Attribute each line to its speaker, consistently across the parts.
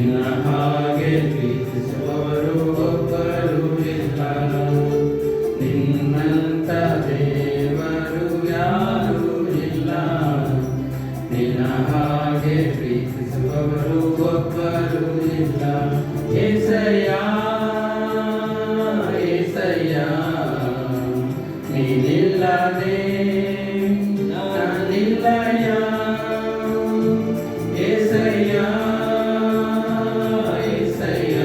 Speaker 1: ನಿನ್ನ ಹಾಗೆ ಪ್ರೀತಿಸುವವರು ಒಬ್ಬರು ಇಲ್ಲ. ನಿನ್ನಂತ ದೇವರು ಯಾರೂ ಇಲ್ಲ. ನಿನ್ನ ಹಾಗೆ ಪ್ರೀತಿಸುವವರು ಒಬ್ಬರು ಇಲ್ಲ. ಏಸಯ್ಯ ಏಸಯ್ಯ ನೀನಿಲ್ಲದೆ ನಾನಿಲ್ಲಯ್ಯ. ಏಸಯ್ಯ ಏಸಯ್ಯ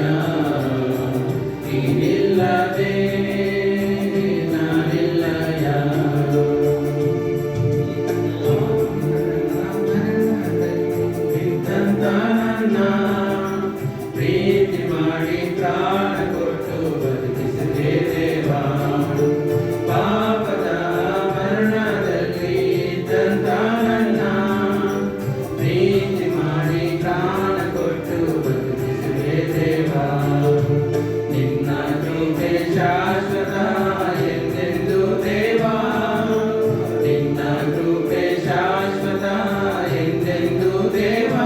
Speaker 1: ನೀನಿಲ್ಲದೆ ನಾನಿಲ್ಲಯ್ಯ. ಇದ್ದಂತ ನನ್ನ ಪ್ರೀತಿ ಮಾಡಿ ಪ್ರಾಣ ಕೊಟ್ಟು ಬದುಕಿಸಿದೆ ದೇವಾ. ಪಾಪದ ಮರಣದಲ್ಲಿ ಇದ್ದಂತ ನನ್ನ ಪ್ರೀತಿ ಮಾಡಿ ಪ್ರಾಣ ಕೊಟ್ಟು ಬದುಕಿಸಿದೆ ದೇವಾ. ನಿನ್ನ ಕೃಪೆ ಶಾಶ್ವತ ಎಂದೆಂದು ದೇವಾ. ನಿನ್ನ ಕೃಪೆ ಶಾಶ್ವತ ಎಂದೆಂದು ದೇವಾ.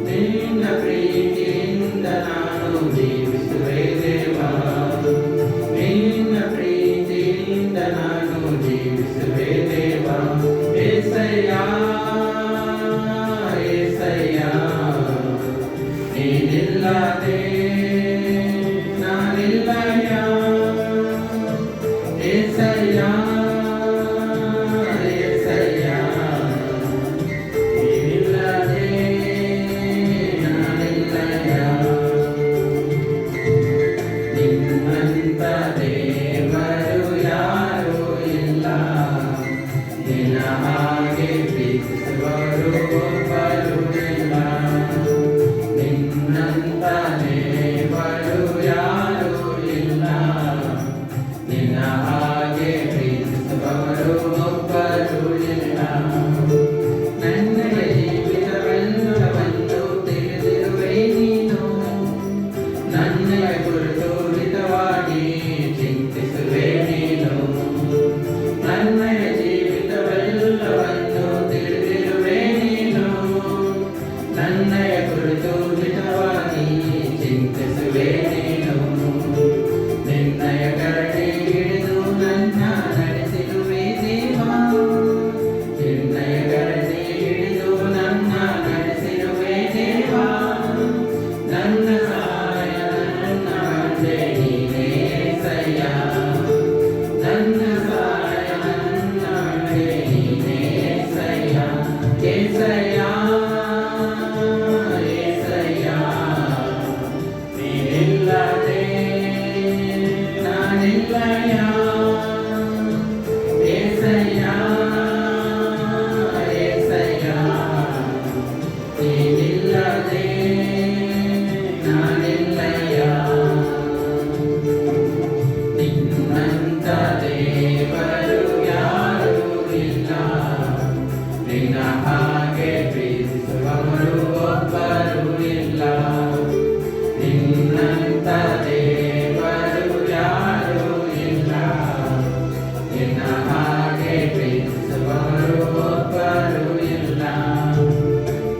Speaker 1: ನಿನ್ನ ಪ್ರೀತಿಯಿಂದ ನಾನು ಜೀವಿಸುವೆ ದೇವಾ. ನಿನ್ನ ಪ್ರೀತಿಯಿಂದ ನಾನು ಜೀವಿಸುವೆ ದೇವಾ. ಏಸಯ್ಯ ಏಸಯ್ಯ ನೀನಿಲ್ಲದೆ ನಾನಿಲ್ಲಯ್ಯ. ಏಸಯ್ಯ ಏಸಯ್ಯ ನೀನಿಲ್ಲದೆ ನಾನಿಲ್ಲಯ್ಯ. ನಿನ್ನಂತ ದೇವರು ಯಾರೂ ಇಲ್ಲ. ನಿನ್ನ ಹಾಗೆ ಪ್ರೀತಿಸುವವರು ಒಬ್ಬರು ಇಲ್ಲ. ನಿನ್ನಂತ ದೇವರು ಯಾರೂ ಇಲ್ಲ. ನಿನ್ನ ಹಾಗೆ ಪ್ರೀತಿಸುವವರು ಒಬ್ಬರು ಇಲ್ಲ. ನನ್ನ ಜೀವಿತವೆಲ್ಲವನ್ನು ತಿಳಿದಿರುವೆ ನೀನು. ನನ್ನ ಕುರಿತು ಹಿತವಾಗಿ ಚಿಂತಿಸುವೆ ನೀನು. ನನ್ನ ಜೀವಿತವೆಲ್ಲವನ್ನು ತಿಳಿದಿರುವೆ ನೀನು. ನನ್ನ ಕುರಿತು ಹಿತವಾಗಿ ಚಿಂತಿಸುವೆ ನೀನು. ನಿನ್ನಯ ಕರಡಿ ಹಿಡಿದು ನನ್ನ ನಡೆಸಿರುವೆ ದೇವಾ. ನಿನ್ನಯ ಕರಡಿ ಹಿಡಿದು ನನ್ನ ನಡೆಸಿರುವೆ ದೇವಾ. ನನ್ನ ಸಹಾಯ ನನ್ನ ಬಂಡೆ ನೀನೇ ಏಸಯ್ಯ. ನನ್ನ ಸಹಾಯ ನನ್ನ ಬಂಡೆ ನೀನೇ ಏಸಯ್ಯ. ಏಸಯ್ಯ ಏಸಯ್ಯ ನೀನಿಲ್ಲದೆ ನಾನಿಲ್ಲಯ್ಯ. ಏಸಯ್ಯ ಏಸಯ್ಯ ನೀನಿಲ್ಲದೆ ನಾನಿಲ್ಲಯ್ಯ. ನಿನ್ನಂತ ದೇವರು ಯಾರೂ ಇಲ್ಲ. ನಿನ್ನ ಹಾಗೆ ಪ್ರೀತಿಸುವವರು ಒಬ್ಬರು ಇಲ್ಲ. ನಿನ್ನಂತ ದೇವರು ಯಾರೂ ಇಲ್ಲ. ನಿನ್ನ ಹಾಗೆ ಪ್ರೀತಿಸುವವರು ಒಬ್ಬರು ಇಲ್ಲ.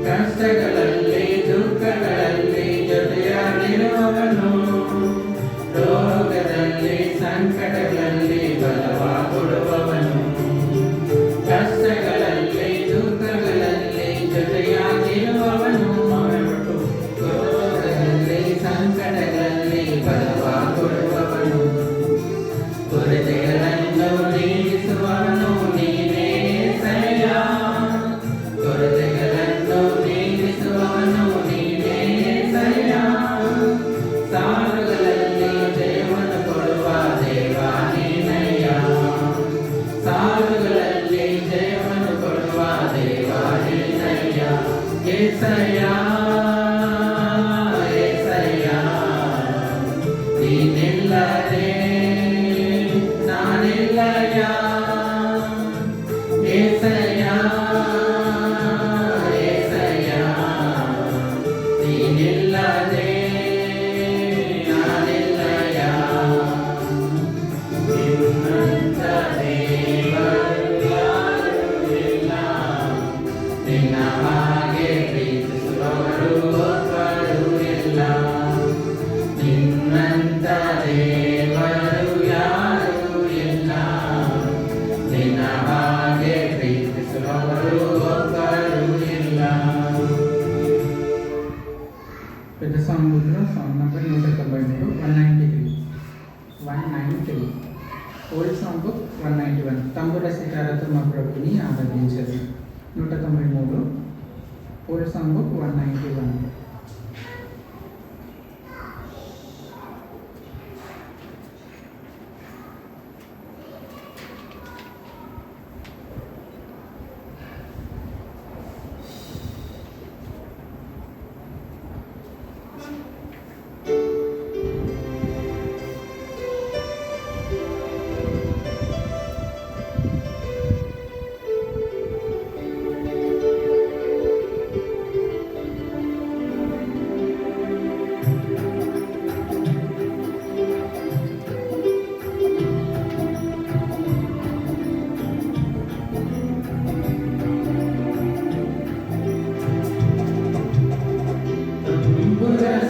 Speaker 1: ಕಷ್ಟಗಳಲ್ಲಿ ದುಃಖಗಳಲ್ಲಿ ಜೊತೆಯಾಗಿರುವವನು. ರೋಗದಲ್ಲಿ ಸಂಕಟಗಳಲ್ಲಿ ಬಲವ ಕೊಡುವವನು. ಕಷ್ಟಗಳಲ್ಲಿ ದುಃಖಗಳಲ್ಲಿ ಜೊತೆಯಾಗಿರುವವನು. ರೋಗದಲ್ಲಿ ಸಂಕಟಗಳಲ್ಲಿ ಬಲವ ಕೊಡುವವನು. ಕೊರತೆಗಳನ್ನು ನೀಗಿಸುವವನು ನೀನೇ ಏಸಯ್ಯ. ಕೊರತೆಗಳನ್ನು ನೀಗಿಸುವವನು ನೀನೇ ಏಸಯ್ಯ. ಸಾಲುಗಳಲ್ಲಿ ಜಯವನ್ನು ಕೊಡುವ ದೇವಾ ನೀನಯ್ಯ. ಸಾಲುಗಳಲ್ಲಿ ಜಯವನ್ನು ಕೊಡುವ ದೇವಾ ನೀನಯ್ಯ. ಏಸಯ್ಯ ಏಸಯ್ಯ ನೀನಿಲ್ಲದೆ ನಾನಿಲ್ಲಯ್ಯ. ಏಸಯ್ಯ ಏಸಯ್ಯ ನೀನಿಲ್ಲದೆ ನಾನಿಲ್ಲಯ್ಯ. ನಿನ್ನಂತ ದೇವರು ಯಾರೂ ಇಲ್ಲ. ನಿನ್ನ ಹಾಗೆ ಪ್ರೀತಿಸುವವರು ಒಬ್ಬರು
Speaker 2: పెద్ద సాంగ్ బుక్లో song number 193, 193, 193. Old song book 191. తంబుర సితారతో మా ప్రభుని ఆరాధించదు 193. Old song book 191.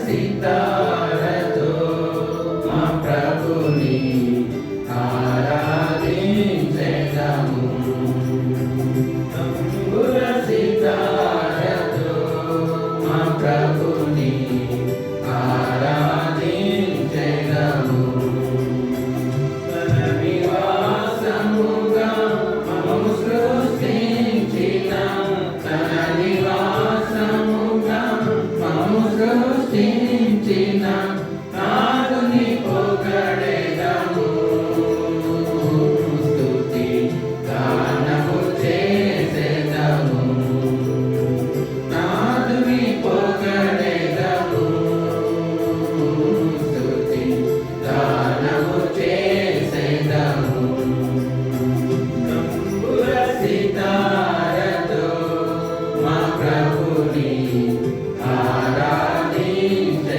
Speaker 1: సితారతో మా ప్రభుని ఆరాధించెదము. తంబుర సితారతో మా ప్రభుని ఆరాధించెదము. తన నివాసముగా మమ్ము సృష్టించిన తన నివాసముగా మమ్ము సృష్టించిన నాదుని పొగడెదము. స్తుతి గానము చేసెదము. నాదుని పొగడెదము. స్తుతి గానము చేసెదము. తంబుర సితారతో మా ప్రభుని ఆరాధించెదము.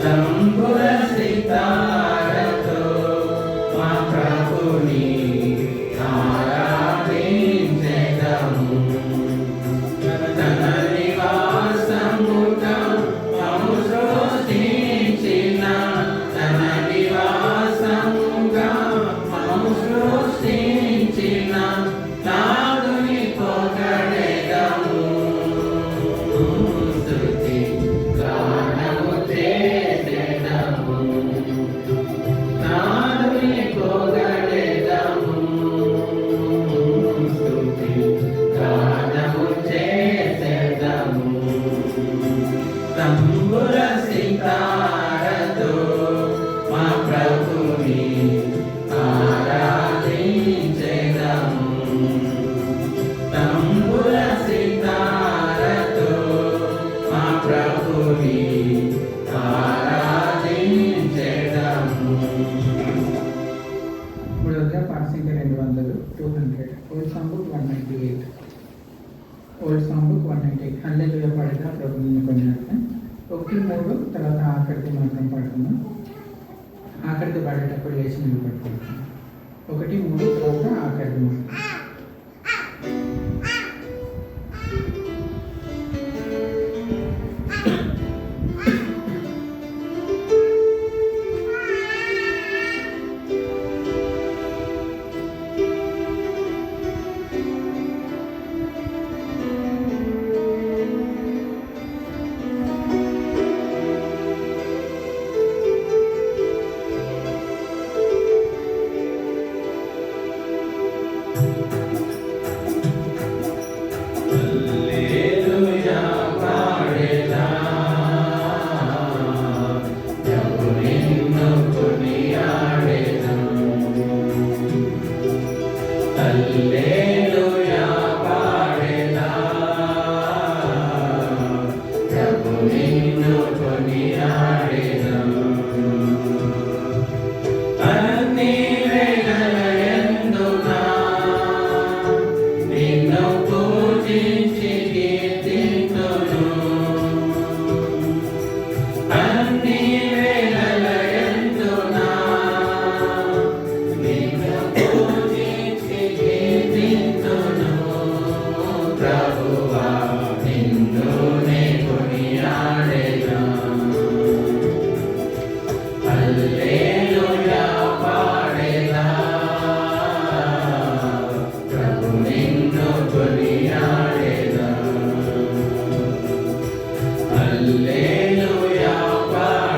Speaker 1: తంబుర సితారతో మా ప్రభుని ఆరాధించెదము. తన నివాసముగా మమ్ము సృష్టించిన, తన నివాసముగా మమ్ము సృష్టించిన నాదుని పొగడెదము. స్తుతి గానము చేసెదము, నాదుని పొగడెదము. స్తుతి గానము చేసెదము. తంబుర సితారతో మా ప్రభుని ఆరాధించెదము. తంబుర సితారతో మా ప్రభుని ఆరాధించెదము.
Speaker 2: మూడవదిగా పాట సంఖ్య 200, 200. Old song book 198. Old song book 198. హల్లెలూయా పాడేదా ప్రభుని కొనియాడతాం. 1, 3 తర్వాత ఆఖరిది మాత్రం పాడుకుందాం. ఆఖరిది పాడేటప్పుడు లేచి నిలబడుకుంటాం. 1, 3 తర్వాత ఆఖరిది మాత్రం.
Speaker 1: హల్లెలూయా పాడెదా, ప్రభు నిన్ను కొనియాడెదము. హల్లెలూయా పాడెదా, ప్రభు నిన్ను కొనియాడెదము. అన్ని వేళలయందున నిన్ను పూజించి కీర్తింతును. అన్ని వేళలయందున నిన్ను పూజించి కీర్తింతును. ప్రభువా నిన్ను నే కొనియాడెదను. హల్లెలూయా పాడెదా, ప్రభు నిన్ను కొనియాడెదను. హల్లెలూయా పాడెదా,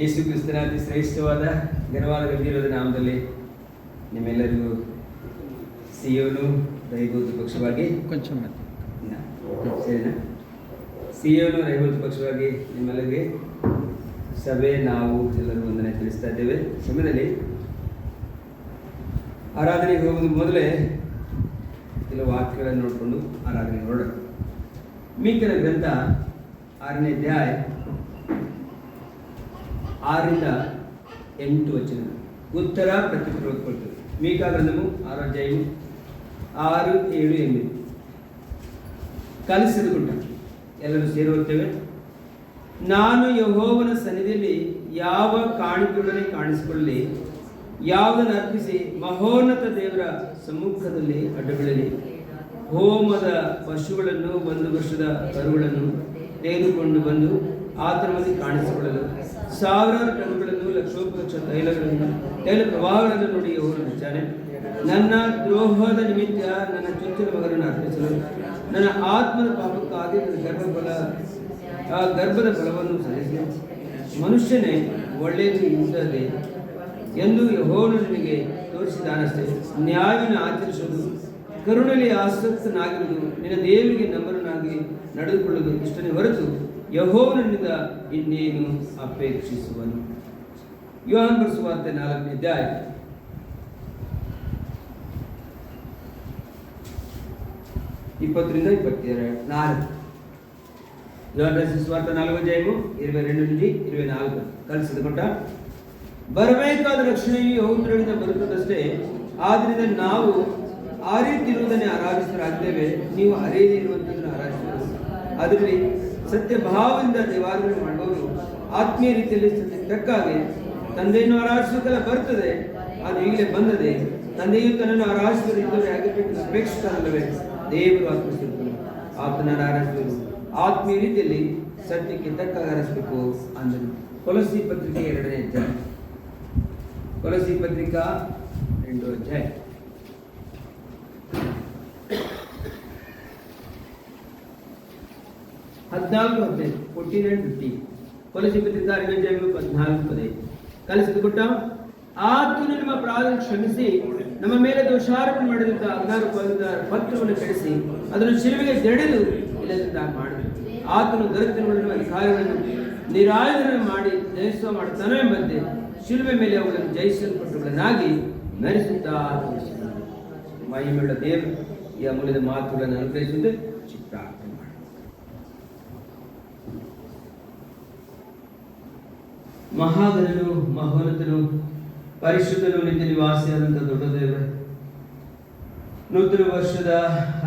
Speaker 3: ಯೇಸು ಕ್ರಿಸ್ತನ ಅತಿ ಶ್ರೇಷ್ಠವಾದ ಘನವಾದ ಗಂಭೀರವಾದ ನಾಮದಲ್ಲಿ ನಿಮ್ಮೆಲ್ಲರಿಗೂ ಸಿಯೋನು ರೈಬೋತು ಪಕ್ಷವಾಗಿ
Speaker 2: ಕೊಂಚ
Speaker 3: ಸರಿನಾ? ಸಿಯೋನು ರೈಬೋತು ಪಕ್ಷವಾಗಿ ನಿಮ್ಮೆಲ್ಲರಿಗೆ ಸಭೆ ನಾವು ಎಲ್ಲರೂ ವಂದನೆ ತಿಳಿಸ್ತಾ ಇದ್ದೇವೆ. ಸಮಯದಲ್ಲಿ ಆರಾಧನೆಗೆ ಹೋಗುವುದು ಮೊದಲೇ ಕೆಲವು ವಾಕ್ಯಗಳನ್ನು ನೋಡಿಕೊಂಡು ಆರಾಧನೆ ನೋಡೋಣ. ಮೀಕನ ಗ್ರಂಥ 6ನೇ ಅಧ್ಯಾಯ 6ರಿಂದ 8 ವಚನ ಉತ್ತರ ಪ್ರತ್ಯುತ್ತರ ಓದ್ಕೊಳ್ತೇವೆ. ಮೀಕಾ ಗ್ರಂಥವು 6ನೇ ಅಧ್ಯಾಯವು 6, 7, 8 ಕಲಿಸಿದುಕೊಂಡ ಎಲ್ಲರೂ ಸೇರಿ ಓದ್ತೇವೆ. ನಾನು ಯೆಹೋವನ ಸನ್ನಿಧಿಯಲ್ಲಿ ಯಾವ ಕಾಣಿಕೆಯೊಡನೆ ಕಾಣಿಸಿಕೊಳ್ಳಲಿ, ಯಾವುದನ್ನು ಅರ್ಪಿಸಿ ಮಹೋನ್ನತ ದೇವರ ಸಮ್ಮುಖದಲ್ಲಿ ಅಡ್ಡಬೀಳಲಿ. ಹೋಮದ ಪಶುಗಳನ್ನು 1 ವರ್ಷದ ಕರುಗಳನ್ನು ತೆಗೆದುಕೊಂಡು ಬಂದು ಆತನ ಮುಂದೆ ಕಾಣಿಸಿಕೊಳ್ಳಲು 1000 ಟನ್ಗಳನ್ನು ಲಕ್ಷೋಪಲಕ್ಷ ತೈಲ ಪ್ರವಾಹಗಳನ್ನು ನೋಡಿ ಯೆಹೋವನು ಮೆಚ್ಚಾನೆ. ನನ್ನ ದ್ರೋಹದ ನಿಮಿತ್ತ ನನ್ನ ಚೊಚ್ಚಲ ಮಗನನ್ನು ಅರ್ಪಿಸಲು, ನನ್ನ ಆತ್ಮದ ಪಾಪಕ್ಕಾಗಿ ನನ್ನ ಗರ್ಭದ ಫಲವನ್ನು ಸಲ್ಲಿಸಲು ಮನುಷ್ಯನೇ ಒಳ್ಳೆಯದು ಇದ್ದದೆ ಎಂದು ಯೆಹೋವನು ನಿನಗೆ ತೋರಿಸಿದಾನಷ್ಟೇ. ನ್ಯಾಯವನ್ನು ಆಚರಿಸುವುದು, ಕರುಣೆಯಲ್ಲಿ ಆಸಕ್ತನಾಗಿರುವುದು, ನಿನ್ನ ದೇವರಿಗೆ ನಂಬರನಾಗಿ ನಡೆದುಕೊಳ್ಳುವುದು ಇಷ್ಟನೇ ಹೊರತು ಯೆಹೋವನಿಂದ ಇನ್ನೇನು ಅಪೇಕ್ಷಿಸುವನು. ಯೋಹಾನ ಸುವಾರ್ತೆ 4ನೇ ಅಧ್ಯಾಯ 20ರಿಂದ 24. ಯೋಹಾನ ಸುವಾರ್ತೆ 4ನೇ ಅಧ್ಯಾಯವು 22-24 ಕಲಿಸಿದುಕೊಂಡ ಬರಬೇಕಾದ ರಕ್ಷಣೆಯು ಯೆಹೋವನಿಂದ ಬರುತ್ತದಷ್ಟೇ. ಆದ್ದರಿಂದ ನಾವು ಆ ರೀತಿ ಇರುವುದನ್ನೇ ಆರಾಧಿಸಲಾಗಿದ್ದೇವೆ, ನೀವು ಅರಿಯದೇ ಇರುವಂಥದ್ದನ್ನು ಆರಾಧಿಸಬಹುದು. ಅದರಲ್ಲಿ ಸತ್ಯ ಭಾವದಿಂದ ದೇವಾರಾಧನೆ ಮಾಡುವವರು ಆತ್ಮೀಯ ರೀತಿಯಲ್ಲಿ ಸತ್ಯಕ್ಕೆ ತಕ್ಕಾಗೆ ತಂದೆಯನ್ನು ಆರಾಧಿಸಬೇಕಲ್ಲ ಬರ್ತದೆ, ಅದು ಈಗಲೇ ಬಂದದೆ. ತಂದೆಯು ತನ್ನನ್ನು ಆರಾಧಿಸುವ ರೀತಿಯಲ್ಲಿ ಆಗಬೇಕೆಂದು ಅಪೇಕ್ಷಿಸುತ್ತಾನಲ್ಲವೇ? ದೇವರು ಆತ್ಮಿಸಿರುತ್ತಾನೆ. ಆತನನ್ನು ಆರಾಧಿಸುವುದು ಆತ್ಮೀಯ ರೀತಿಯಲ್ಲಿ ಸತ್ಯಕ್ಕೆ ತಕ್ಕಾಗ ಆರಾಧಿಸಬೇಕು ಅಂದನು. ಕೊಲೊಸ್ಸಿ ಪತ್ರಿಕೆ 2ನೇ ಅಧ್ಯಾಯ, ಕೊಲೊಸ್ಸಿ ಪತ್ರಿಕಾ 2 ಅಧ್ಯಾಯ 14-15 14 and 15. ಕೊಲೊಸ್ಸಿ ಪತ್ರಿಕಾ 2ನೇ ಅಧ್ಯಾಯ 14-15 ಕಲಿಸಿದುಕೊಂಡ ಆತನು ನಮ್ಮ ಪ್ರಾರ್ಥನೆ ಕ್ಷಮಿಸಿ ನಮ್ಮ ಮೇಲೆ ದೋಷಾರೋಪಣೆ ಮಾಡಿದಂಥ 16 ಪತ್ರವನ್ನು ಕೆಡಿಸಿ ಅದನ್ನು ಶಿಲುಬೆಗೆ ಜಡಿದು ಇಲ್ಲದಂತ ಮಾಡಿದರು. ಆತನು ದರಿದ್ರಗಳನ್ನು ಅಧಿಕಾರಿಗಳನ್ನು ನಿರಾಯುಧರನ್ನು ಮಾಡಿ ಜಯಿಸುವ ಮಾಡುತ್ತಾನೋ ಎಂಬಂತೆ ಶಿಲುಬೆ ಮೇಲೆ ಅವುಗಳನ್ನು ಜಯಿಸಲ್ಪಟ್ಟವುಗಳನ್ನಾಗಿ ಮೆರೆಸುತ್ತಾ ತೋರಿಸಿದರು. ಮಹಿಮೆಯುಳ್ಳ ದೇವರು ಈ ಅಮೂಲ್ಯದ ಮಾತುಗಳನ್ನು ಅನುಗ್ರಹಿಸುವಂತೆ ಪ್ರಾರ್ಥನೆ ಮಾಡಿ. ಮಹಾಗಣನು, ಮಹೋನ್ನತನು, ಪರಿಶುದ್ಧನು, ನಿತ್ಯ ನಿವಾಸಿಯಾದಂಥ ದೊಡ್ಡ ದೇವರೇ, ನೂತನ ವರ್ಷದ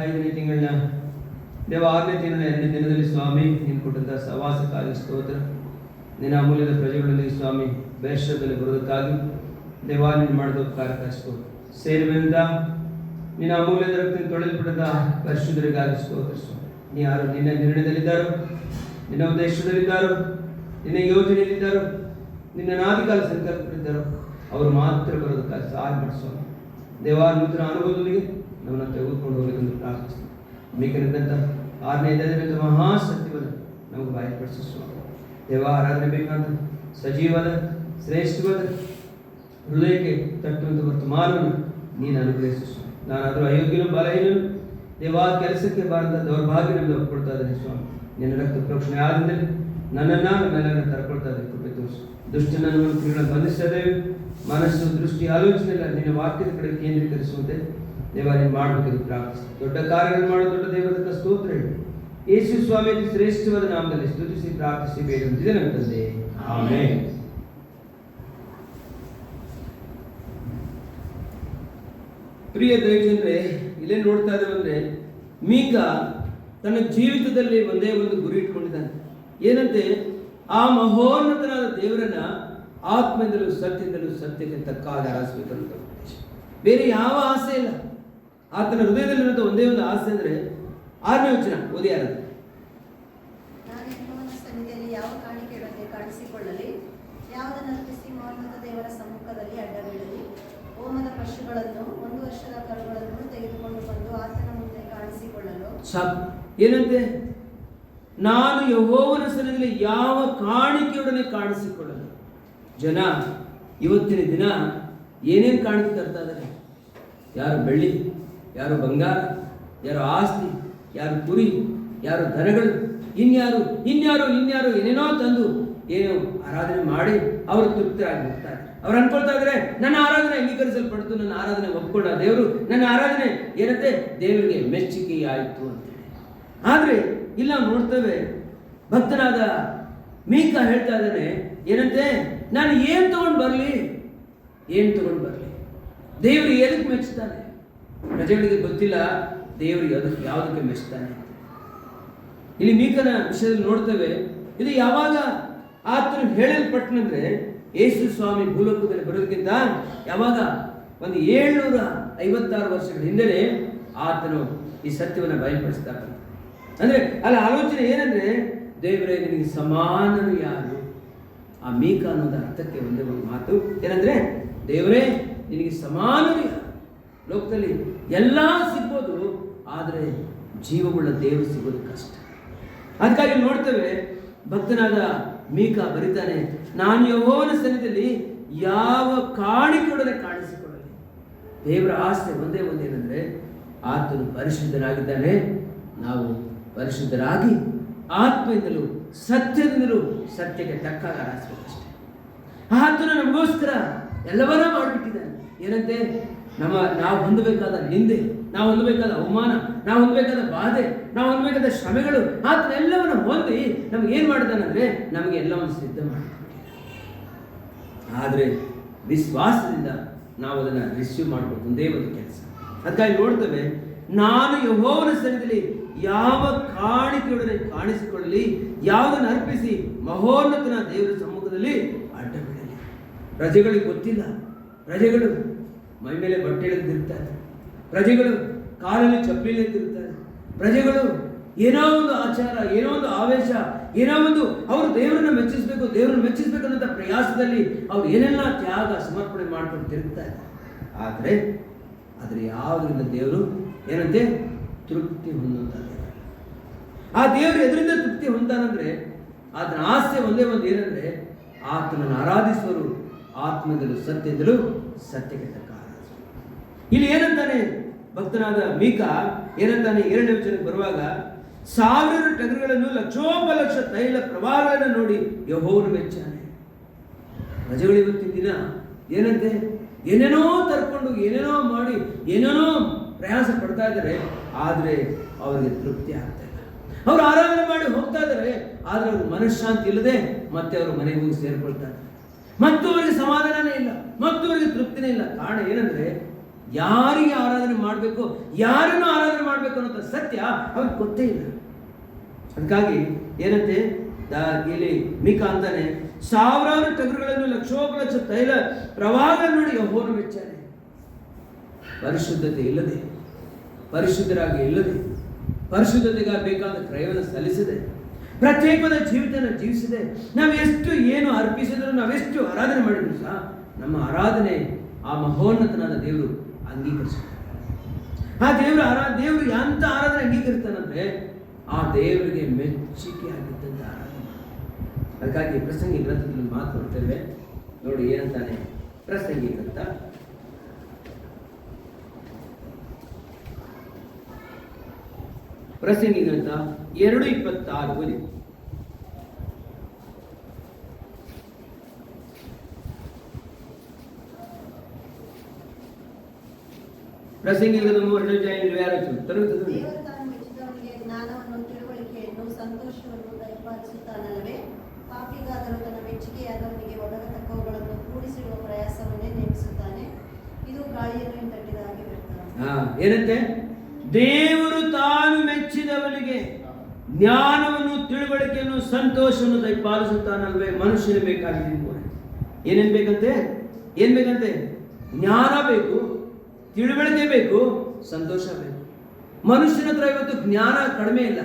Speaker 3: 5ನೇ ತಿಂಗಳಿನ 6ನೇ ತಿಂಗಳ 2ನೇ ದಿನದಲ್ಲಿ ಸ್ವಾಮಿ ನೀನು ಕೊಟ್ಟಂತಹ ಸವಾಸಕ್ಕಾಗಿ ಸ್ತೋತ್ರ. ನಿನ್ನ ಅಮೂಲ್ಯದ ಪ್ರಜೆಗಳಲ್ಲಿ ಸ್ವಾಮಿ ಬೇಷದಲ್ಲಿ ಬರೋದಕ್ಕಾಗಿ ದೇವಾ ನೀನು ಮಾಡಿದ ಉಪಕಾರಕ್ಕಾಗಿ ಸ್ತೋತ್ರ. ಸೇರಿದಂತ ನಿನ್ನ ಅಮೂಲ್ಯದ ರಕ್ತ ತೊಳೆಯಲ್ಪಟ್ಟಂತ ಪರಿಶುದ್ಧರಿಗಾಗಿ ಸ್ತೋತ್ರ ಸ್ವಾಮಿ. ನೀ ಯಾರು ನಿನ್ನ ನಿರ್ಣಯದಲ್ಲಿದ್ದಾರೋ, ನಿನ್ನ ಉದ್ದೇಶದಲ್ಲಿದ್ದಾರೋ, ನಿನ್ನ ಯೋಜನೆಯಲ್ಲಿದ್ದಾರೋ, ನಿನ್ನ ನಾದಿಕಾಲ ಸಂಕಲ್ಪಗಳಿದ್ದಾರೋ ಅವರು ಮಾತ್ರ ಬರೋದಕ್ಕಾಗಿ ಸಹಾಯ ಮಾಡಿಸುವ ದೇವಾ. ನೂತನ ಅನುಭವದೊಂದಿಗೆ ನಮ್ಮನ್ನು ತೆಗೆದುಕೊಂಡು ಹೋಗಬೇಕೆಂದು ಪ್ರಾರ್ಥಿಸ್ತೀವಿ. ಬೇಕಂತ 6ನೇ ಅಧ್ಯಾಯದ ಮಹಾಸತ್ಯವನ್ನು ನಮಗೆ ಬಾಯಪಡಿಸುವ ದೇವ. ಆರಾಧನೆ ಬೇಕಾದ ಸಜೀವದ ಶ್ರೇಷ್ಠವಾದ ಹೃದಯಕ್ಕೆ ತಟ್ಟುವಂಥ ವರ್ತಮಾನವನ್ನು ನೀನು ಅನುಗ್ರಹಿಸು. ನಾನಾದರೂ ಅಯೋಗ್ಯನು, ಬಲಹೀನನು ದೇವಾ, ಕೆಲಸಕ್ಕೆ ಬಾರದ ದೌರ್ಭಾಗ್ಯ ನಮಗೆ ಒಪ್ಕೊಳ್ತಾ ಇದ್ದೇನೆ ಸ್ವಾಮಿ. ನಿನ್ನ ರಕ್ತ ಪ್ರೋಕ್ಷಣೆ ಆದಮೇಲೆ ನನ್ನನ್ನು ನಮ್ಮೆಲ್ಲರನ್ನು ತರ್ಕೊಳ್ತಾ ಇದ್ದೇವೆ. ಕೃಪೆ ತೋರಿಸು. ದುಷ್ಟನ ಕ್ರಿಯೆಗಳನ್ನು ಬಂಧಿಸ್ತಾ ಇದ್ದೇವೆ. ಮನಸ್ಸು, ದೃಷ್ಟಿ, ಆಲೋಚನೆ ಎಲ್ಲ ನಿನ್ನ ವಾಕ್ಯದ ಕಡೆ ಕೇಂದ್ರೀಕರಿಸುವಂತೆ ದೇವ ನೀನು ಮಾಡಬೇಕೆಂದು ಪ್ರಾರ್ಥಿಸಿ. ದೊಡ್ಡ ಕಾರ್ಯಗಳನ್ನು ಮಾಡೋ ದೊಡ್ಡ ದೇವರ ಸ್ತೋತ್ರ ಹೇಳಿ ಯೇಸು ಸ್ವಾಮಿ ಶ್ರೇಷ್ಠವಾದ ನಾಮದಲ್ಲಿ ಸ್ತುತಿಸಿ ಪ್ರಾರ್ಥಿಸಿ ಬೇಡುವಂತಿದೆ ನನ್ನ ತಂದೆ, ಆಮೆನ್. ಪ್ರಿಯ ದೈವಜನರೇ, ಇಲ್ಲೇ ನೋಡ್ತಾ ಇದ್ದೇವೆ ಮೀಕ ತನ್ನ ಜೀವಿತದಲ್ಲಿ ಒಂದೇ ಒಂದು ಗುರಿ ಇಟ್ಕೊಂಡಿದ್ದಾನೆ. ಏನಂತೆ? ಆ ಮಹೋನ್ನತನಾದ ದೇವರನ್ನ ಆತ್ಮದಿಂದಲೂ ಸತ್ಯದಿಂದಲೂ ಸತ್ಯಕ್ಕೆ ತಕ್ಕಾಗಿ ಆರಾಧಿಸಬೇಕಂತ ಉದ್ದೇಶ. ಬೇರೆ ಯಾವ ಆಸೆ ಇಲ್ಲ. ಆತನ ಹೃದಯದಲ್ಲಿರುವಂಥ ಒಂದೇ ಒಂದು ಆಸೆ ಅಂದರೆ 6ನೇ ವಚನ ಓದಿ ಯಾರಾದ್ರು.
Speaker 4: ನಾನು ಯೆಹೋವನ ಸನ್ನಿಧಿಯಲ್ಲಿ ಯಾವ ಕಾಣಿಕೆಯೊಡನೆ ಕಾಣಿಸಿಕೊಳ್ಳಲಿ, ಯಾವುದನ್ನು ಅರ್ಪಿಸಿ ಮಹೋನ್ನತ ದೇವರ ಸಮ್ಮುಖದಲ್ಲಿ ಅಡ್ಡಬೀಳಲಿ. ಹೋಮದ ಪಶುಗಳನ್ನು 1 ವರ್ಷದ ಕರುಗಳನ್ನು ತೆಗೆದುಕೊಂಡು ಬಂದು ಆತನ ಮುಂದೆ ಕಾಣಿಸಿಕೊಳ್ಳಲು.
Speaker 3: ಸಾಕು. ಏನಂತೆ? ನಾನು ಯೆಹೋವನ ಸನ್ನಿಧಿಯಲ್ಲಿ ಯಾವ ಕಾಣಿಕೆಯೊಡನೆ ಕಾಣಿಸಿಕೊಳ್ಳಲು. ಜನ ಇವತ್ತಿನ ದಿನ ಏನೇನು ಕಾಣಿಕೆ ತರ್ತಾ ಇದ್ದಾರೆ? ಯಾರು ಬೆಳ್ಳಿ, ಯಾರು ಬಂಗಾರ, ಯಾರು ಆಸ್ತಿ, ಯಾರು ಕುರಿ, ಯಾರು ದನಗಳು, ಇನ್ಯಾರು ಏನೇನೋ ತಂದು ಏನೋ ಆರಾಧನೆ ಮಾಡಿ ಅವರು ತೃಪ್ತರಾಗಿ ಹೋಗ್ತಾರೆ. ಅವ್ರು ಅನ್ಕೊಳ್ತಾ ಇದ್ದಾರೆ ನನ್ನ ಆರಾಧನೆ ಅಂಗೀಕರಿಸಲ್ಪಡ್ತು, ನನ್ನ ಆರಾಧನೆ ಒಪ್ಕೊಂಡ ದೇವರು, ನನ್ನ ಆರಾಧನೆ ಏನಂತೆ ದೇವರಿಗೆ ಮೆಚ್ಚುಗೆ ಆಯಿತು ಅಂತೇಳಿ. ಆದರೆ ಇಲ್ಲ ನೋಡ್ತೇವೆ, ಭಕ್ತನಾದ ಮೀಕ ಹೇಳ್ತಾ ಇದ್ದಾನೆ ಏನಂತೆ, ನಾನು ಏನು ತಗೊಂಡು ಬರಲಿ, ದೇವರು ಏನಕ್ಕೆ ಮೆಚ್ಚುತ್ತಾನೆ? ಪ್ರಜೆಗಳಿಗೆ ಗೊತ್ತಿಲ್ಲ ದೇವರಿಗೆ ಅದಕ್ಕೆ ಯಾವುದಕ್ಕೆ ಮೆಚ್ಚುತ್ತಾನೆ. ಇಲ್ಲಿ ಮೀಕನ ವಿಷಯದಲ್ಲಿ ನೋಡ್ತೇವೆ, ಇದು ಯಾವಾಗ ಆತನು ಹೇಳಲ್ಪಟ್ಟನಂದ್ರೆ ಯೇಸು ಸ್ವಾಮಿ ಭೂಲೋಕದಲ್ಲಿ ಬರೋದಕ್ಕಿಂತ ಯಾವಾಗ ಒಂದು 756 ವರ್ಷಗಳ ಹಿಂದೆನೆ ಆತನು ಈ ಸತ್ಯವನ್ನು ಬಯಲ್ಪಡಿಸ್ತಾರೆ. ಅಂದ್ರೆ ಅಲ್ಲಿ ಆಲೋಚನೆ ಏನಂದ್ರೆ, ದೇವರೇ ನಿನಗೆ ಸಮಾನನು ಯಾರು? ಆ ಮೀಕ ಅನ್ನೋದ ಅರ್ಥಕ್ಕೆ ಒಂದೇ ಒಂದು ಮಾತು ಏನಂದ್ರೆ, ದೇವರೇ ನಿನಗೆ ಸಮಾನನು ಯಾರು? ಲೋಕದಲ್ಲಿ ಎಲ್ಲ ಸಿಗ್ಬೋದು, ಆದರೆ ಜೀವವುಳ್ಳ ದೇವರು ಸಿಗೋದು ಕಷ್ಟ. ಅದಕ್ಕಾಗಿ ನೋಡ್ತೇವೆ, ಭಕ್ತನಾದ ಮೀಕ ಬರೀತಾನೆ, ನಾನು ಯೆಹೋವನ ಸನ್ನಿಧಿಯಲ್ಲಿ ಯಾವ ಕಾಣಿಕೆಯೊಡನೆ ಕಾಣಿಸಿಕೊಳ್ಳಲಿ. ದೇವರ ಆಸೆ ಒಂದೇ ಒಂದೇನೆಂದ್ರೆ ಆತನು ಪರಿಶುದ್ಧನಾಗಿದ್ದಾನೆ, ನಾವು ಪರಿಶುದ್ಧರಾಗಿ ಆತ್ಮದಿಂದಲೂ ಸತ್ಯದಿಂದಲೂ ಸತ್ಯಕ್ಕೆ ತಕ್ಕಾಗ ಆರಿಸಬೇಕಷ್ಟೇ. ಆತನು ನಮಗೋಸ್ಕರ ಎಲ್ಲವನ್ನ ಮಾಡಿಬಿಟ್ಟಿದ್ದಾನೆ. ಏನಂತೆ, ನಾವು ಹೊಂದಬೇಕಾದ ನಿಂದೆ, ನಾವು ಹೊಂದಬೇಕಾದ ಅವಮಾನ, ನಾವು ಹೊಂದಬೇಕಾದ ಬಾಧೆ, ನಾವು ಹೊಂದಬೇಕಾದ ಶ್ರಮೆಗಳು ಆತನೆಲ್ಲವನ್ನು ಹೊಂದಿ ನಮ್ಗೆ ಏನು ಮಾಡಿದಾನಂದ್ರೆ ನಮಗೆ ಎಲ್ಲವನ್ನು ಸಿದ್ಧ ಮಾಡಿಕೊಟ್ಟಿದ್ದಾನೆ. ಆದರೆ ವಿಶ್ವಾಸದಿಂದ ನಾವು ಅದನ್ನು ರಿಸೀವ್ ಮಾಡಬೇಕು, ಒಂದೇ ಒಂದು ಕೆಲಸ. ಅದಕ್ಕಾಗಿ ನೋಡ್ತೇವೆ, ನಾನು ಯೆಹೋವನ ಸನ್ನಿಧಿಯಲ್ಲಿ ಯಾವ ಕಾಣಿಕೆಯೊಡನೆ ಕಾಣಿಸಿಕೊಳ್ಳಲಿ, ಯಾವುದನ್ನು ಅರ್ಪಿಸಿ ಮಹೋನ್ನತನ ದೇವರ ಸಮ್ಮುಖದಲ್ಲಿ ಅಡ್ಡ ಬಿಡಲಿ. ಪ್ರಜೆಗಳಿಗೆ ಗೊತ್ತಿಲ್ಲ, ಪ್ರಜೆಗಳು ಮೈ ಮೇಲೆ ಬಟ್ಟೆ ಎಳೆದಿರ್ತಾರೆ, ಪ್ರಜೆಗಳು ಕಾಲಲ್ಲಿ ಚಪ್ಪಲಿ ಎಳೆದಿರ್ತಾರೆ, ಪ್ರಜೆಗಳು ಏನೋ ಒಂದು ಆಚಾರ, ಏನೋ ಒಂದು ಆವೇಶ, ಏನೋ ಒಂದು ಅವರು ದೇವರನ್ನ ಮೆಚ್ಚಿಸಬೇಕು ಅನ್ನೋ ಪ್ರಯಾಸದಲ್ಲಿ ಅವ್ರು ಏನೆಲ್ಲ ತ್ಯಾಗ ಸಮರ್ಪಣೆ ಮಾಡ್ಕೊಂಡು ತಿರುಗ್ತಾರೆ. ಆದರೆ ಯಾವುದರಿಂದ ದೇವರು ಏನಂತೆ ತೃಪ್ತಿ ಹೊಂದುವಂತ ದೇವರು. ಆ ದೇವರು ಎದರಿಂದ ತೃಪ್ತಿ ಹೊಂದಾನಂದ್ರೆ ಆತನ ಆಸೆ ಒಂದೇ ಒಂದು ಏನಂದ್ರೆ ಆತನನ್ನು ಆರಾಧಿಸುವರು ಆತ್ಮದಲ್ಲೂ ಸತ್ಯದಲ್ಲೂ ಸತ್ಯಕ್ಕೆ ತಕ್ಕ ಆರಾಧಿಸುವರು. ಇಲ್ಲಿ ಏನಂತಾನೆ ಭಕ್ತನಾದ ಮೀಕ ಏನಂತಾನೆ 2ನೇ ವಚನಕ್ಕೆ ಬರುವಾಗ, 1000 ಟಗರುಗಳನ್ನು ಲಕ್ಷೋಪಲಕ್ಷ ತೈಲ ಪ್ರವಾಹಗಳನ್ನು ನೋಡಿ ಯೆಹೋವನು ಮೆಚ್ಚಾನೆ. ಪ್ರಜೆಗಳು ಇವತ್ತಿನ ದಿನ ಏನಂತೆ ಏನೇನೋ ತರ್ಕೊಂಡು ಏನೇನೋ ಮಾಡಿ ಏನೇನೋ ಪ್ರಯಾಸ ಪಡ್ತಾ ಇದ್ದಾರೆ, ಆದರೆ ಅವರಿಗೆ ತೃಪ್ತಿ ಆಗ್ತಾ ಇಲ್ಲ. ಅವರು ಆರಾಧನೆ ಮಾಡಿ ಹೋಗ್ತಾ ಇದ್ದಾರೆ, ಆದರೆ ಅವರು ಮನಃಶಾಂತಿ ಇಲ್ಲದೆ ಮತ್ತೆ ಅವರು ಮನೆಗೆ ಹೋಗಿ ಸೇರ್ಕೊಳ್ತಾರೆ, ಮತ್ತು ಅವರಿಗೆ ಸಮಾಧಾನನೇ ಇಲ್ಲ, ಮತ್ತು ಅವರಿಗೆ ತೃಪ್ತಿನೇ ಇಲ್ಲ. ಕಾರಣ ಏನಂದ್ರೆ ಯಾರಿಗೆ ಆರಾಧನೆ ಮಾಡಬೇಕು, ಯಾರನ್ನು ಆರಾಧನೆ ಮಾಡಬೇಕು ಅನ್ನೋ ಸತ್ಯ ಅವ್ರಿಗೆ ಗೊತ್ತೇ ಇಲ್ಲ. ಅದಕ್ಕಾಗಿ ಏನಂತೆ ಇಲ್ಲಿ ಮೀಕ ಅಂತಾನೆ, 1000 ಟಗರುಗಳನ್ನು ಲಕ್ಷೋಪಲಕ್ಷ ತೈಲ ಪ್ರವಾಹ ನೋಡಿ ಯೆಹೋವನು ಮೆಚ್ಚಾನೆ. ಪರಿಶುದ್ಧತೆ ಇಲ್ಲದೆ, ಪರಿಶುದ್ಧರಾಗಿ ಇಲ್ಲದೆ, ಪರಿಶುದ್ಧತೆಗಾಗಿ ಬೇಕಾದ ಕ್ರಯವನ್ನು ಸಲ್ಲಿಸದೆ, ಪ್ರತ್ಯೇಕವಾದ ಜೀವಿತನ ಜೀವಿಸಿದೆ, ನಾವೆಷ್ಟು ಏನು ಅರ್ಪಿಸಿದ್ರು, ನಾವೆಷ್ಟು ಆರಾಧನೆ ಮಾಡಿದ್ರು ಸಹ ನಮ್ಮ ಆರಾಧನೆ ಆ ಮಹೋನ್ನತನಾದ ದೇವರು ಅಂಗೀಕರಿಸ್ತಾರೆ. ಆ ದೇವರು ಎಂತ ಆರಾಧನೆ ಅಂಗೀಕರಿಸ್ತಾನಂದ್ರೆ ಆ ದೇವರಿಗೆ ಮೆಚ್ಚುಗೆ ಆಗಿದ್ದಂತ ಆರಾಧನೆ. ಅದಕ್ಕಾಗಿ ಪ್ರಸಂಗಿ ಗ್ರಂಥದಲ್ಲಿ ಮಾತನಾಡ್ತೇವೆ ನೋಡಿ, ಏನಂತಾನೆ ಪ್ರಸಂಗಿ ಗ್ರಂಥ 2:26 ಓದಿ. ಪ್ರಸಂಗಿ ಗ್ರಂಥ 2:26 ತರುತ್ತದೆ.
Speaker 4: ದೇವರು ತಾನು ಮೆಚ್ಚಿದವನಿಗೆ ಜ್ಞಾನವನ್ನು, ತಿಳುವಳಿಕೆಯನ್ನು, ಸಂತೋಷವನ್ನು ದಯಪಾಲಿಸುತ್ತಾನಲ್ಲವೇ? ಪಾಪಿಗಾದರೂ ತನ್ನ ಮೆಚ್ಚುಗೆಯಾದವನಿಗೆ ಒದಗತಕ್ಕವುಗಳನ್ನು ಕೂಡಿಸಿಡುವ ಪ್ರಯಾಸವನ್ನೇ ನೇಮಿಸುತ್ತಾನೆ. ಇದು ಗಾಳಿಯನ್ನು ಹಿಂತಟ್ಟಿದ ಹಾಗೆ ವ್ಯರ್ಥ.
Speaker 3: ಏನಂತೆ? ದೇವರು ತಾನು ಮೆಚ್ಚಿದವನಿಗೆ ಜ್ಞಾನವನ್ನು, ತಿಳುವಳಿಕೆಯನ್ನು, ಸಂತೋಷವನ್ನು ದಯಪಾಲಿಸುತ್ತಾನಲ್ವೇ? ಮನುಷ್ಯನ ಬೇಕಾಗಿದೆ. ಏನೇನ್ ಬೇಕಂತೆ? ಏನ್ ಬೇಕಂತೆ? ಜ್ಞಾನ ಬೇಕು, ತಿಳುವಳಿಕೆ ಬೇಕು, ಸಂತೋಷ ಬೇಕು. ಮನುಷ್ಯನ ಹತ್ರ ಇವತ್ತು ಜ್ಞಾನ ಕಡಿಮೆ ಇಲ್ಲ,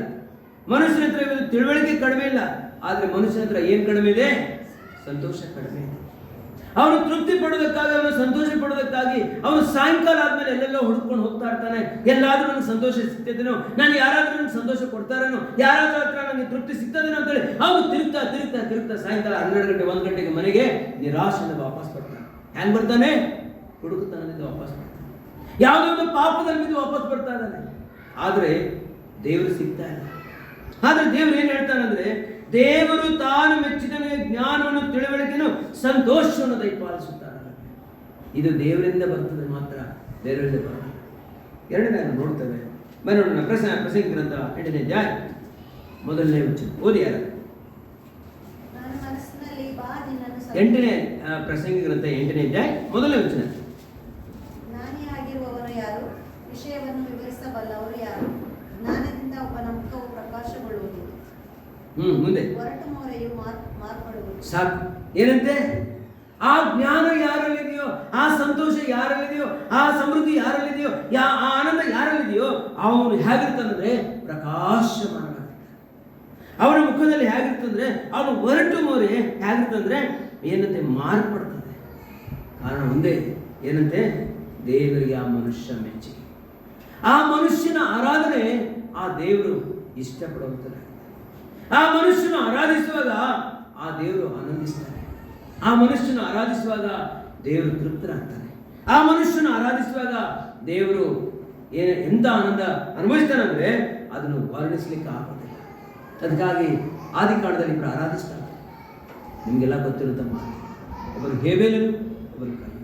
Speaker 3: ಮನುಷ್ಯನ ಹತ್ರ ಇವತ್ತು ತಿಳುವಳಿಕೆ ಕಡಿಮೆ ಇಲ್ಲ, ಆದ್ರೆ ಮನುಷ್ಯನ ಹತ್ರ ಏನ್ ಕಡಿಮೆ ಇದೆ? ಸಂತೋಷ ಕಡಿಮೆ ಇದೆ. ಅವನು ತೃಪ್ತಿ ಪಡೋದಕ್ಕಾಗಿ, ಅವನು ಸಂತೋಷ ಪಡೋದಕ್ಕಾಗಿ ಅವನು ಸಾಯಂಕಾಲ ಆದ್ಮೇಲೆ ಎಲ್ಲೆಲ್ಲೋ ಹುಡುಕೊಂಡು ಹೋಗ್ತಾ ಇರ್ತಾನೆ. ಎಲ್ಲಾದ್ರೂ ನನಗೆ ಸಂತೋಷ ಸಿಗ್ತದೇನೋ, ನಾನು ಯಾರಾದ್ರೂ ನನಗೆ ಸಂತೋಷ ಕೊಡ್ತಾರೇನೋ, ಯಾರಾದ್ರೂ ಹತ್ರ ನನಗೆ ತೃಪ್ತಿ ಸಿಗ್ತದೇನೋ ಅಂತೇಳಿ ಅವನು ತಿರುಗ್ತಾ ತಿರುಗ್ತಾ ತಿರುಗ್ತಾ ಸಾಯಂಕಾಲ 12 ಗಂಟೆ 1 ಗಂಟೆಗೆ ಮನೆಗೆ ನಿರಾಶೆಯಿಂದ ವಾಪಸ್ ಬರ್ತಾನೆ. ಹೆಂಗ್ ಬರ್ತಾನೆ? ಹುಡುಕುತ್ತಾನಿಂದ ವಾಪಸ್ ಬರ್ತಾನೆ, ಯಾವುದೋ ಒಂದು ಪಾಪದಲ್ಲಿ ಬಿದ್ದು ವಾಪಸ್ ಬರ್ತಾ ಇದ್ದಾನೆ. ಆದ್ರೆ ದೇವರು ಸಿಗ್ತಾ ಇಲ್ಲ. ಆದ್ರೆ ದೇವರು ಏನ್ ಹೇಳ್ತಾನಂದ್ರೆ, ದೇವರು ತಾನು ಮೆಚ್ಚಿದ ಜ್ಞಾನವನ್ನು ತಿಳುವಳಿಕೆಯನ್ನು ಸಂತೋಷವನ್ನು ದಯಪಾಲಿಸುತ್ತಾರೆ. ಇದು ದೇವರಿಂದ ಬರ್ತದೆ ಮಾತ್ರ, ದೇವರಿಂದ ಬರಲ್ಲ. ಎರಡನೇ ನೋಡ್ತೇವೆ, ನೋಡೋಣ. ಪ್ರಸಂಗಿ ಗ್ರಂಥ 8ನೇ ಅಧ್ಯಾಯ 1ನೇ ವಚನ ಓದಿ. ಯಾರು? 8ನೇ ಪ್ರಸಂಗಿ ಗ್ರಂಥ 8ನೇ ಅಧ್ಯಾಯ 1ನೇ ವಚನ.
Speaker 4: ಜ್ಞಾನಿ ಆಗಿರುವವರು ಯಾರು? ವಿಷಯವನ್ನು ವಿವರಿಸಬಲ್ಲವರು ಯಾರು? ಜ್ಞಾನದಿಂದ ಒಬ್ಬನ ಮುಖವು ಪ್ರಕಾಶಗೊಳ್ಳುವುದು,
Speaker 3: ಮುಂದೆ
Speaker 4: ಹೊರಟು ಮೋರೆಯು ಮಾರ್ಪಡುವುದು.
Speaker 3: ಸಾಕು. ಏನಂತೆ? ಆ ಜ್ಞಾನ ಯಾರಲ್ಲಿದೆಯೋ, ಆ ಸಂತೋಷ ಯಾರಲ್ಲಿದೆಯೋ, ಆ ಸಮೃದ್ಧಿ ಯಾರಲ್ಲಿದೆಯೋ, ಆ ಆನಂದ ಯಾರಲ್ಲಿದೆಯೋ ಅವನು ಹೇಗಿರ್ತಾನಂದ್ರೆ ಪ್ರಕಾಶಮಾನವಾಗಿರ್ತಾನೆ. ಅವನ ಮುಖದಲ್ಲಿ ಹೇಗಿರ್ತಂದ್ರೆ, ಅವನು ಹೊರಟು ಮೋರೆ ಹೇಗಿರ್ತಂದ್ರೆ ಏನಂತೆ? ಮಾರ್ಪಡ್ತದೆ. ಕಾರಣ ಒಂದೇ, ಏನಂತೆ? ದೇವರಿಗೆ ಆ ಮನುಷ್ಯ ಮೆಚ್ಚುಗೆ, ಆ ಮನುಷ್ಯನ ಆರಾಧನೆ ಆ ದೇವರು ಇಷ್ಟಪಡುವಂಥದ್ದು. ಆ ಮನುಷ್ಯನ ಆರಾಧಿಸುವಾಗ ಆ ದೇವರು ಆನಂದಿಸ್ತಾನೆ, ಆ ಮನುಷ್ಯನ ಆರಾಧಿಸುವಾಗ ದೇವರು ತೃಪ್ತರಾಗ್ತಾನೆ, ಆ ಮನುಷ್ಯನ ಆರಾಧಿಸುವಾಗ ದೇವರು ಎಂತ ಆನಂದ ಅನುಭವಿಸ್ತಾನಂದ್ರೆ ಅದನ್ನು ವರ್ಣಿಸ್ಲಿಕ್ಕೆ ಆಗೋದಿಲ್ಲ. ಅದಕ್ಕಾಗಿ ಆದಿಕಾಂಡದಲ್ಲಿ ಇಬ್ಬರು ಆರಾಧಿಸ್ತಾರೆ. ನಿಮಗೆಲ್ಲ ಗೊತ್ತಿರುತ್ತ ಮಾತು, ಒಬ್ಬರು ಹೇಬೇಲನು, ಒಬ್ಬರು ಕಾಯಿ.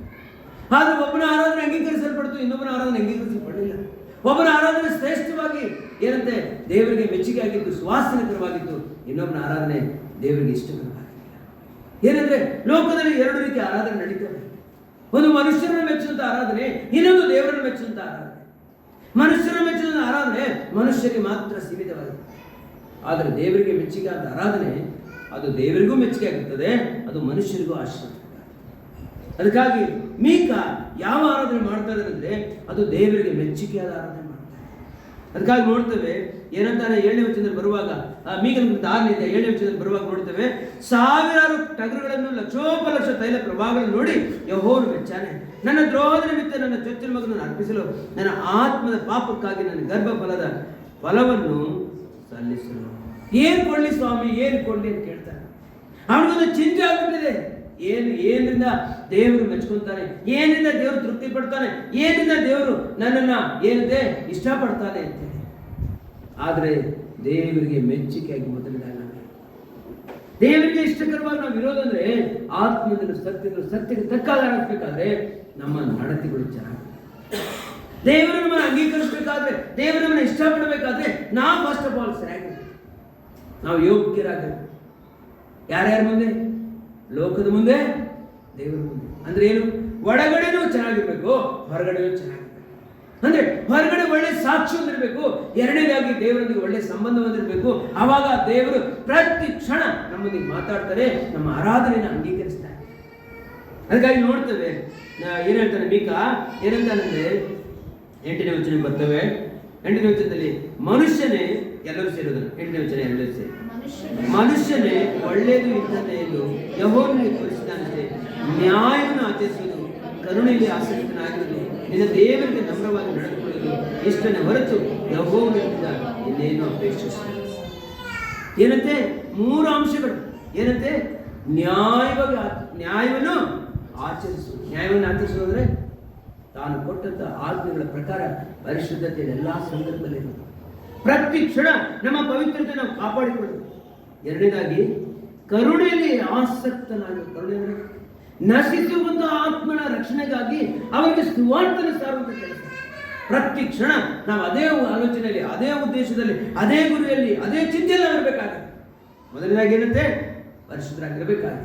Speaker 3: ಆದ್ರೆ ಒಬ್ಬನ ಆರಾಧನೆ ಅಂಗೀಕರಿಸಲ್ಪಡ್ತು, ಇನ್ನೊಬ್ಬನ ಆರಾಧನೆ ಅಂಗೀಕರಿಸಲ್ಪಡಲಿಲ್ಲ. ಒಬ್ಬನ ಆರಾಧನೆ ಶ್ರೇಷ್ಠವಾಗಿ ಏನಂತೆ ದೇವರಿಗೆ ಮೆಚ್ಚುಗೆ ಆಗಿದ್ದು, ಸುವಾಸನಕರವಾಗಿತ್ತು. ಇನ್ನೊಬ್ಬನ ಆರಾಧನೆ ದೇವರಿಗೆ ಇಷ್ಟಕರವಾಗಿಲ್ಲ. ಏನಂದ್ರೆ ಲೋಕದಲ್ಲಿ 2 ರೀತಿಯ ಆರಾಧನೆ ನಡೀತವೆ. ಒಂದು ಮನುಷ್ಯರನ್ನು ಮೆಚ್ಚುವಂತ ಆರಾಧನೆ, ಇನ್ನೊಂದು ದೇವರನ್ನು ಮೆಚ್ಚುವಂತ ಆರಾಧನೆ. ಮನುಷ್ಯರ ಮೆಚ್ಚುವಂತ ಆರಾಧನೆ ಮನುಷ್ಯರಿಗೆ ಮಾತ್ರ ಸೀಮಿತವಾಗಿದೆ. ಆದರೆ ದೇವರಿಗೆ ಮೆಚ್ಚುಗೆ ಆದ ಆರಾಧನೆ ಅದು ದೇವರಿಗೂ ಮೆಚ್ಚುಗೆ ಆಗುತ್ತದೆ, ಅದು ಮನುಷ್ಯರಿಗೂ ಆಶ್ರಯ. ಅದಕ್ಕಾಗಿ ಮೀಕ ಯಾವ ಆರಾಧನೆ ಮಾಡ್ತಾ ಇದ್ದಾರಂದ್ರೆ ಅದು ದೇವರಿಗೆ ಮೆಚ್ಚುಗೆಯಾದ ಆರಾಧನೆ ಮಾಡ್ತಾರೆ. ಅದಕ್ಕಾಗಿ ನೋಡ್ತೇವೆ ಏನಂತಾನೆ 7ನೇ ವಚನದಲ್ಲಿ ಬರುವಾಗ, ಮೀಕನ 6ನೇ 7ನೇ ವಚನದಲ್ಲಿ ಬರುವಾಗ ನೋಡ್ತೇವೆ, ಸಾವಿರಾರು ಟಗರುಗಳನ್ನು ಲಕ್ಷೋಪಲಕ್ಷ ತೈಲ ಪ್ರಭಾವಗಳನ್ನು ನೋಡಿ ಯೆಹೋವನು ಮೆಚ್ಚಾನೆ. ನನ್ನ ದ್ರೋಹದ ನಿಮಿತ್ತ ನನ್ನ ಚೊಚ್ಚಲ ಮಗನನ್ನು ಅರ್ಪಿಸಲು, ನನ್ನ ಆತ್ಮದ ಪಾಪಕ್ಕಾಗಿ ನನ್ನ ಗರ್ಭಫಲದ ಫಲವನ್ನು ಸಲ್ಲಿಸಲು. ಏನ್ ಕೊಡ್ಲಿ ಸ್ವಾಮಿ, ಏನ್ ಕೊಡ್ಲಿ ಅಂತ ಕೇಳ್ತಾನೆ. ಅವನಿಗೊಂದು ಚಿಂತೆ ಆಗ್ಬಿಟ್ಟಿದೆ. ಏನಿಂದ ದೇವರು ಮೆಚ್ಕೊಂತಾನೆ, ಏನಿಂದ ದೇವರು ತೃಪ್ತಿ ಪಡ್ತಾನೆ, ಏನಿಂದ ದೇವರು ನನ್ನನ್ನ ಏನಂತೆ ಇಷ್ಟಪಡ್ತಾನೆ ಅಂತೇಳಿ. ಆದ್ರೆ ದೇವರಿಗೆ ಮೆಚ್ಚುಗೆಯಾಗಿ ಮೊದಲಿದಾಗ ದೇವರಿಗೆ ಇಷ್ಟಕರವಾಗಿ ನಾವು ಇರೋದಂದ್ರೆ ಆತ್ಮದಲ್ಲಿ ಸತ್ಯಕ್ಕೆ ತಕ್ಕಾಗ ಆಡಿಸ್ಬೇಕಾದ್ರೆ ನಮ್ಮ ನಡತೆಗಳು ಚೆನ್ನಾಗಿ, ದೇವರು ನಮ್ಮನ್ನು ಅಂಗೀಕರಿಸಬೇಕಾದ್ರೆ, ದೇವರು ನಮ್ಮನ್ನು ಇಷ್ಟಪಡಬೇಕಾದ್ರೆ ನಾವು ಫಸ್ಟ್ ಆಫ್ ಆಲ್ ಸರಿಯಾಗಿ ನಾವು ಯೋಗ್ಯರಾಗಬೇಕು. ಯಾರ್ಯಾರ ಮುಂದೆ? ಲೋಕದ ಮುಂದೆ, ದೇವರ ಮುಂದೆ. ಅಂದ್ರೆ ಏನು? ಒಳಗಡೆನೂ ಚೆನ್ನಾಗಿರ್ಬೇಕು, ಹೊರಗಡೆನೂ ಚೆನ್ನಾಗಿರ್ಬೇಕು. ಅಂದ್ರೆ ಹೊರಗಡೆ ಒಳ್ಳೆ ಸಾಕ್ಷಿ ಹೊಂದಿರಬೇಕು, ಎರಡನೇದಾಗಿ ದೇವರೊಂದಿಗೆ ಒಳ್ಳೆ ಸಂಬಂಧ ಹೊಂದಿರಬೇಕು. ಆವಾಗ ದೇವರು ಪ್ರತಿ ಕ್ಷಣ ನಮ್ಮೊಂದಿಗೆ ಮಾತಾಡ್ತಾರೆ, ನಮ್ಮ ಆರಾಧನೆಯನ್ನು ಅಂಗೀಕರಿಸ್ತಾರೆ. ಅದಕ್ಕಾಗಿ ನೋಡ್ತೇವೆ ಏನ್ ಹೇಳ್ತಾನೆ ಮೀಕ, ಏನಂತಾನಂದ್ರೆ 8ನೇ ವಚನ ಬರ್ತವೆ. 8ನೇ ವಚನದಲ್ಲಿ ಮನುಷ್ಯನೇ ಎಲ್ಲರೂ ಸೇರೋದನ್ನು 8ನೇ ವಚನ ಎಲ್ಲರೂ ಸೇರಿ ಮನುಷ್ಯನೇ ಒಳ್ಳೆಯದು ಇರ್ತದೆ ಎಂದು ಯೆಹೋವನಿಗೆ ತೋರಿಸಿದಂತೆ ನ್ಯಾಯವನ್ನು ಆಚರಿಸುವುದು, ಕರುಣೆಯಲ್ಲಿ ಆಸಕ್ತನಾಗಿರುವುದು, ನಿನ್ನ ದೇವರಿಗೆ ನಮ್ರವಾಗಿ ನಡೆದುಕೊಳ್ಳುವುದು ಇಷ್ಟನೇ ಹೊರತು ಯೆಹೋವನಿಂದ ಇನ್ನೇನು ಅಪೇಕ್ಷಿಸುವುದು. ಏನಂತೆ? 3 ಅಂಶಗಳು. ಏನಂತೆ? ನ್ಯಾಯವನ್ನು ಆಚರಿಸುವುದು. ನ್ಯಾಯವನ್ನು ಆಚರಿಸುವುದಂದ್ರೆ ತಾನು ಕೊಟ್ಟಂತ ಆಜ್ಞೆಗಳ ಪ್ರಕಾರ ಪರಿಶುದ್ಧತೆ ಎಲ್ಲಾ ಸಂದರ್ಭದಲ್ಲಿ ಇರುವುದು, ಪ್ರತಿ ಕ್ಷಣ ನಮ್ಮ ಪವಿತ್ರತೆ ನಾವು ಕಾಪಾಡಿಕೊಳ್ಳುವುದು. ಎರಡನೇದಾಗಿ ಕರುಣೆಯಲ್ಲಿ ಆಸಕ್ತನಾಗಿ, ಕರುಣೆ ನಶಿಸುವಂತಹ ಆತ್ಮನ ರಕ್ಷಣೆಗಾಗಿ ಅವರಿಗೆ ಸುವಾರ್ತೆಯನ್ನು ಸಾರುವಂತ ಕೆಲಸ. ಪ್ರತಿ ಕ್ಷಣ ನಾವು ಅದೇ ಆಲೋಚನೆಯಲ್ಲಿ, ಅದೇ ಉದ್ದೇಶದಲ್ಲಿ, ಅದೇ ಗುರಿಯಲ್ಲಿ, ಅದೇ ಚಿಂತೆಯಲ್ಲಿ ಇರಬೇಕಾಗಿದೆ. ಮೊದಲನೇದಾಗಿ ಏನಂತೆ? ಪರಿಶುದ್ಧರಾಗಿರಬೇಕಾಗಿದೆ.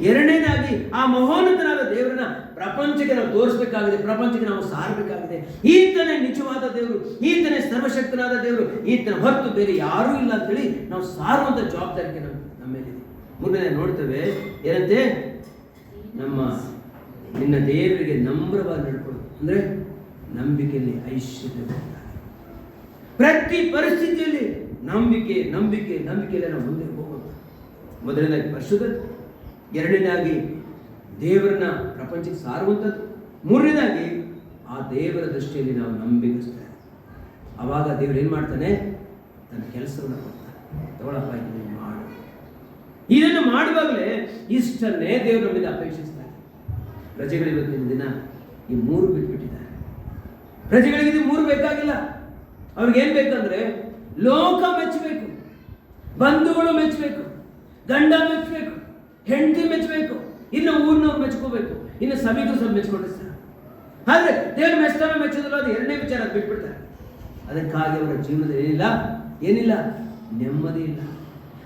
Speaker 3: ಎರಡನೇದಾಗಿ ಆ ಮಹೋನ್ನತನಾದ ದೇವರನ್ನ ಪ್ರಪಂಚಕ್ಕೆ ನಾವು ತೋರಿಸಬೇಕಾಗಿದೆ, ಪ್ರಪಂಚಕ್ಕೆ ನಾವು ಸಾರಬೇಕಾಗಿದೆ. ಈತನೇ ನಿಜವಾದ ದೇವರು, ಈತನೇ ಸರ್ವಶಕ್ತನಾದ ದೇವರು, ಈತನ ಹೊರತು ಬೇರೆ ಯಾರೂ ಇಲ್ಲ ಅಂತೇಳಿ ನಾವು ಸಾರುವಂತ ಜವಾಬ್ದಾರಿಕೆ ನಮ್ಮ ಮೇಲಿದೆ. ಮುಂದೆ ನೋಡ್ತೇವೆ ಏನಂತೆ? ನಿನ್ನ ದೇವರಿಗೆ ನಮ್ರವಾಗಿ ನಡ್ಕೊಳ್ಳೋದು ಅಂದ್ರೆ ನಂಬಿಕೆಯಲ್ಲಿ ಐಶ್ವರ್ಯ. ಪ್ರತಿ ಪರಿಸ್ಥಿತಿಯಲ್ಲಿ ನಂಬಿಕೆ ನಂಬಿಕೆ ನಂಬಿಕೆಯಲ್ಲಿ ನಾವು ಮುಂದೆ ಹೋಗೋದು. ಮೊದಲನೇದಾಗಿ ಪರಿಶುದ್ಧತೆ, ಎರಡನೇದಾಗಿ ದೇವರನ್ನ ಪ್ರಪಂಚಕ್ಕೆ ಸಾರುವಂಥದ್ದು, ಮೂರನೇದಾಗಿ ಆ ದೇವರ ದೃಷ್ಟಿಯಲ್ಲಿ ನಾವು ನಂಬಿಕಸ್ತೇವೆ. ಆವಾಗ ದೇವರು ಏನು ಮಾಡ್ತಾನೆ? ತನ್ನ ಕೆಲಸವನ್ನು ಕೊಡ್ತಾನೆ. ತಗೊಳಪ್ಪ, ಇದನ್ನು ಮಾಡು. ಇದನ್ನು ಮಾಡುವಾಗಲೇ ಇಷ್ಟನ್ನೇ ದೇವರು ನಮ್ಮಿಂದ ಅಪೇಕ್ಷಿಸ್ತಾರೆ. ಪ್ರಜೆಗಳು ಇವತ್ತಿನ ದಿನ ಈ ಮೂರು ಬಿಟ್ಬಿಟ್ಟಿದ್ದಾರೆ. ಪ್ರಜೆಗಳಿಗೆ ಇದು ಮೂರು ಬೇಕಾಗಿಲ್ಲ. ಅವ್ರಿಗೇನು ಬೇಕಂದ್ರೆ ಲೋಕ ಮೆಚ್ಚಬೇಕು, ಬಂಧುಗಳು ಮೆಚ್ಚಬೇಕು, ಗಂಡ ಮೆಚ್ಚಬೇಕು, ಹೆಂಡತಿ ಮೆಚ್ಚಬೇಕು, ಇನ್ನು ಊರಿನವ್ರು ಮೆಚ್ಕೋಬೇಕು, ಇನ್ನು ಸಭೆಗೂ ಸಹ ಮೆಚ್ಕೊಂಡ್ರೆ ಸರ್. ಆದ್ರೆ ದೇವರು ಮೆಚ್ತಾನ ಮೆಚ್ಚೋದಿಲ್ಲ, ಅದು ಎರಡನೇ ವಿಚಾರ, ಅದು ಬಿಟ್ಬಿಡ್ತಾರೆ. ಅದಕ್ಕಾಗಿ ಅವರ ಜೀವನದಲ್ಲಿ ಏನಿಲ್ಲ ನೆಮ್ಮದಿ ಇಲ್ಲ,